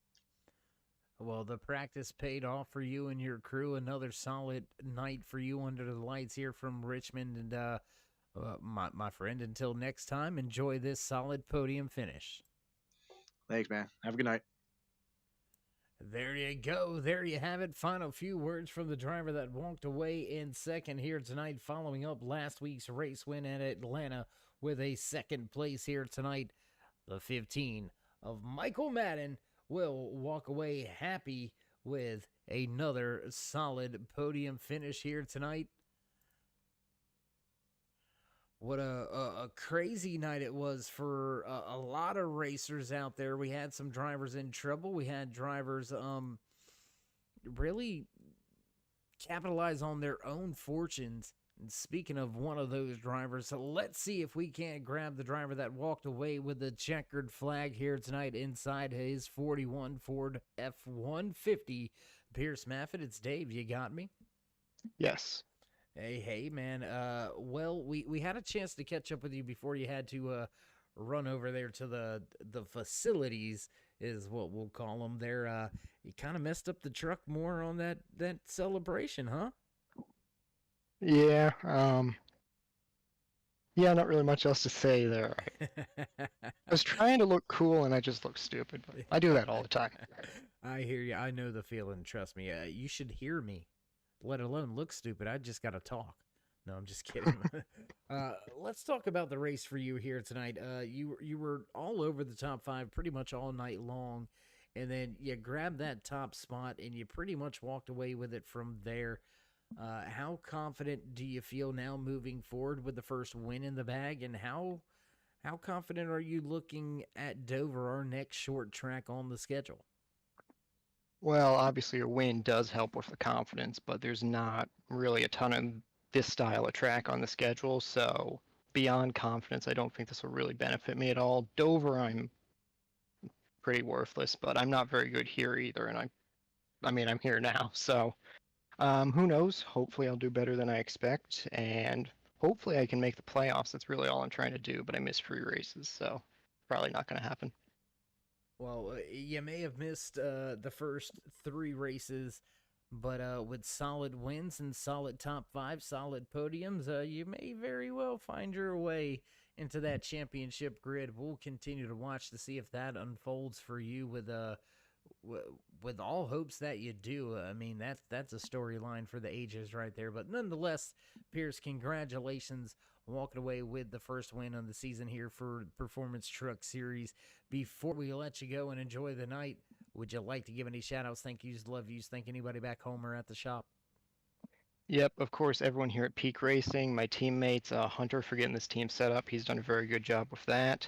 Well, the practice paid off for you and your crew. Another solid night for you under the lights here from Richmond. And my friend, until next time, enjoy this solid podium finish. Thanks, man. Have a good night. There you go. There you have it. Final few words from the driver that walked away in second here tonight, following up last week's race win at Atlanta with a second place here tonight. The 15 of Michael Madden will walk away happy with another solid podium finish here tonight. What a crazy night it was for a lot of racers out there. We had some drivers in trouble. We had drivers really capitalize on their own fortunes. And speaking of one of those drivers, let's see if we can't grab the driver that walked away with the checkered flag here tonight inside his 41 Ford F-150. Pierce Maffitt, it's Dave. You got me? Yes. Hey, man. Well, we had a chance to catch up with you before you had to run over there to the facilities, is what we'll call them. There, you kind of messed up the truck more on that celebration, huh? Yeah. Yeah, not really much else to say there. I was trying to look cool and I just looked stupid, but I do that all the time. I hear you. I know the feeling. Trust me. You should hear me, let alone look stupid. I just got to talk. No, I'm just kidding. Let's talk about the race for you here tonight. You were all over the top five pretty much all night long, and then you grabbed that top spot and you pretty much walked away with it from there. How confident do you feel now moving forward with the first win in the bag, and how confident are you looking at Dover, our next short track on the schedule? Well, obviously a win does help with the confidence, but there's not really a ton of this style of track on the schedule, so beyond confidence, I don't think this will really benefit me at all. Dover, I'm pretty worthless, but I'm not very good here either, and I'm here now, so who knows? Hopefully I'll do better than I expect, and hopefully I can make the playoffs. That's really all I'm trying to do, but I missed 3 races, so probably not going to happen. Well, you may have missed the first 3 races, but with solid wins and solid top 5, solid podiums, you may very well find your way into that championship grid. We'll continue to watch to see if that unfolds for you with all hopes that you do. I mean, that's a storyline for the ages right there. But nonetheless, Pierce, congratulations walking away with the first win on the season here for Performance Truck Series. Before we let you go and enjoy the night, would you like to give any shout-outs, thank yous, love yous, thank anybody back home or at the shop? Yep, of course, everyone here at Peak Racing, my teammates, Hunter for getting this team set up. He's done a very good job with that.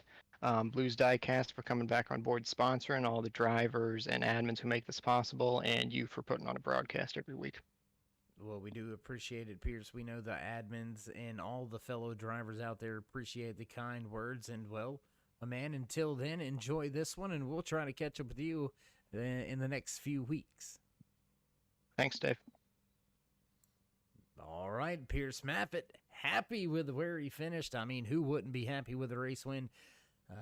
Blues Diecast for coming back on board sponsoring, all the drivers and admins who make this possible, and you for putting on a broadcast every week. Well, we do appreciate it, Pierce. We know the admins and all the fellow drivers out there appreciate the kind words. And, well, my man, until then, enjoy this one, and we'll try to catch up with you in the next few weeks. Thanks, Dave. All right, Pierce Maffitt, happy with where he finished. I mean, who wouldn't be happy with a race win?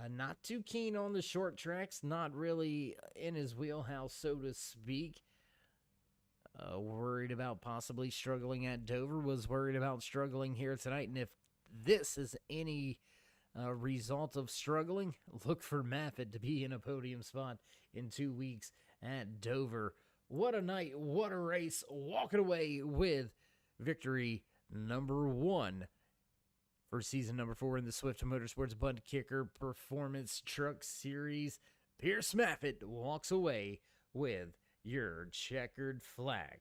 Not too keen on the short tracks, not really in his wheelhouse, so to speak. Worried about possibly struggling at Dover, was worried about struggling here tonight. And if this is any result of struggling, look for Maffitt to be in a podium spot in 2 weeks at Dover. What a night, what a race, walking away with victory number 1 for season number 4 in the Swift MotorSports BUTTKICKER Performance Truck Series. Pierce Maffitt walks away with your checkered flag.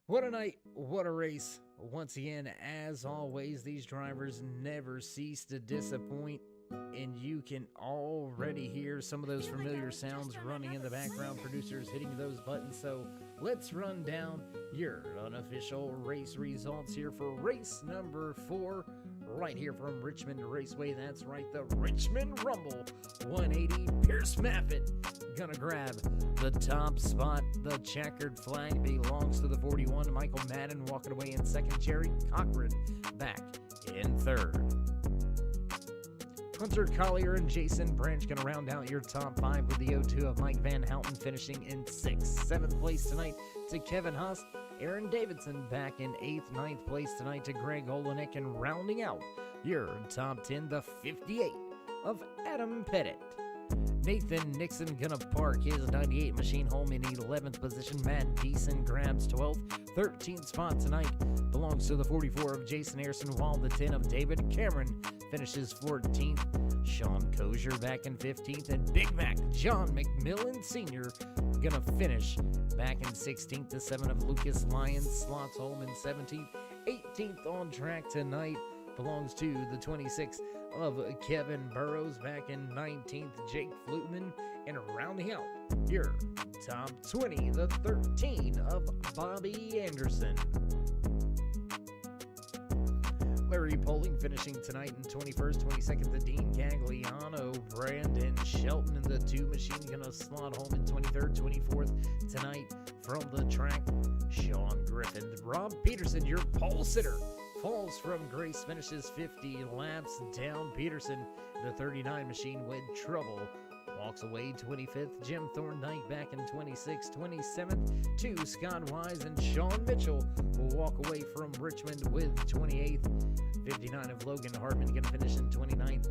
What a night, what a race. Once again, as always, these drivers never cease to disappoint, and you can already hear some of those familiar sounds running in the background, producers hitting those buttons. So let's run down your unofficial race results here for race number 4, right here from Richmond Raceway. That's right, the Richmond Rumble 180. Pierce Maffitt gonna grab the top spot. The checkered flag belongs to the 41. Michael Madden walking away in second. Jerry Cochran back in third. Hunter Collier and Jason Branch going to round out your top 5 with the 0-2 of Mike Van Houten finishing in 6th. 7th place tonight to Kevin Haas. Aaron Davidson back in 8th. 9th place tonight to Greg Olenek, and rounding out your top 10, the 58 of Adam Pettit. Nathan Nixon gonna park his 98 machine home in 11th position. Matt Deason grabs 12th. 13th spot tonight belongs to the 44 of Jason Harrison, while the 10 of David Cameron finishes 14th. Sean Kozier back in 15th, and Big Mac John McMillan Sr. gonna finish back in 16th. The 7 of Lucas Lyons slots home in 17th. 18th on track tonight belongs to the 26 of Kevin Burrows, back in 19th, Jake Flutman, and rounding out your top 20, the 13 of Bobby Anderson. Larry Poling finishing tonight in 21st, 22nd to Dean Gagliano. Brandon Shelton in the 2 machine gonna slot home in 23rd, 24th tonight from the track. Sean Griffin. Rob Peterson, your pole sitter, falls from grace, finishes 50 laps down. Peterson, the 39 machine with trouble, walks away 25th. Jim Thorndike back in 26th. 27th to Scott Wise, and Sean Mitchell will walk away from Richmond with 28th. 59 of Logan Hartman going to finish in 29th.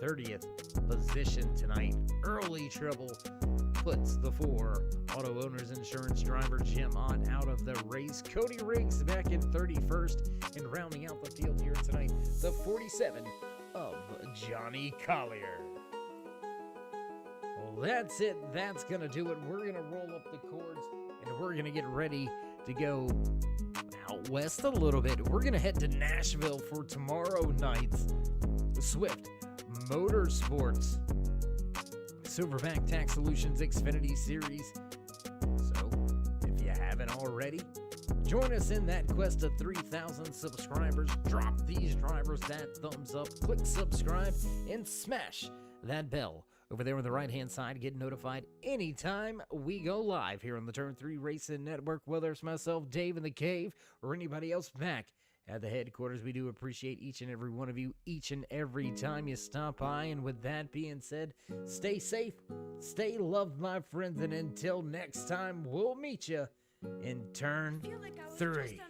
30th position tonight. Early trouble puts the 4 Auto Owners Insurance driver Jim Ott out of the race. Cody Riggs back in 31st, and rounding out the field here tonight, the 47 of Johnny Collier. Well, that's it. That's going to do it. We're going to roll up the cords, and we're going to get ready to go out west a little bit. We're going to head to Nashville for tomorrow night's Swift Motorsports Silverback Tax Solutions Xfinity Series. So, if you haven't already, join us in that quest of 3,000 subscribers. Drop these drivers that thumbs up, click subscribe, and smash that bell over there on the right-hand side. Get notified anytime we go live here on the Turn 3 Racing Network, whether it's myself, Dave in the Cave, or anybody else back at the headquarters. We do appreciate each and every one of you each and every time you stop by. And with that being said, stay safe, stay loved, my friends, and until next time, we'll meet you in Turn 3.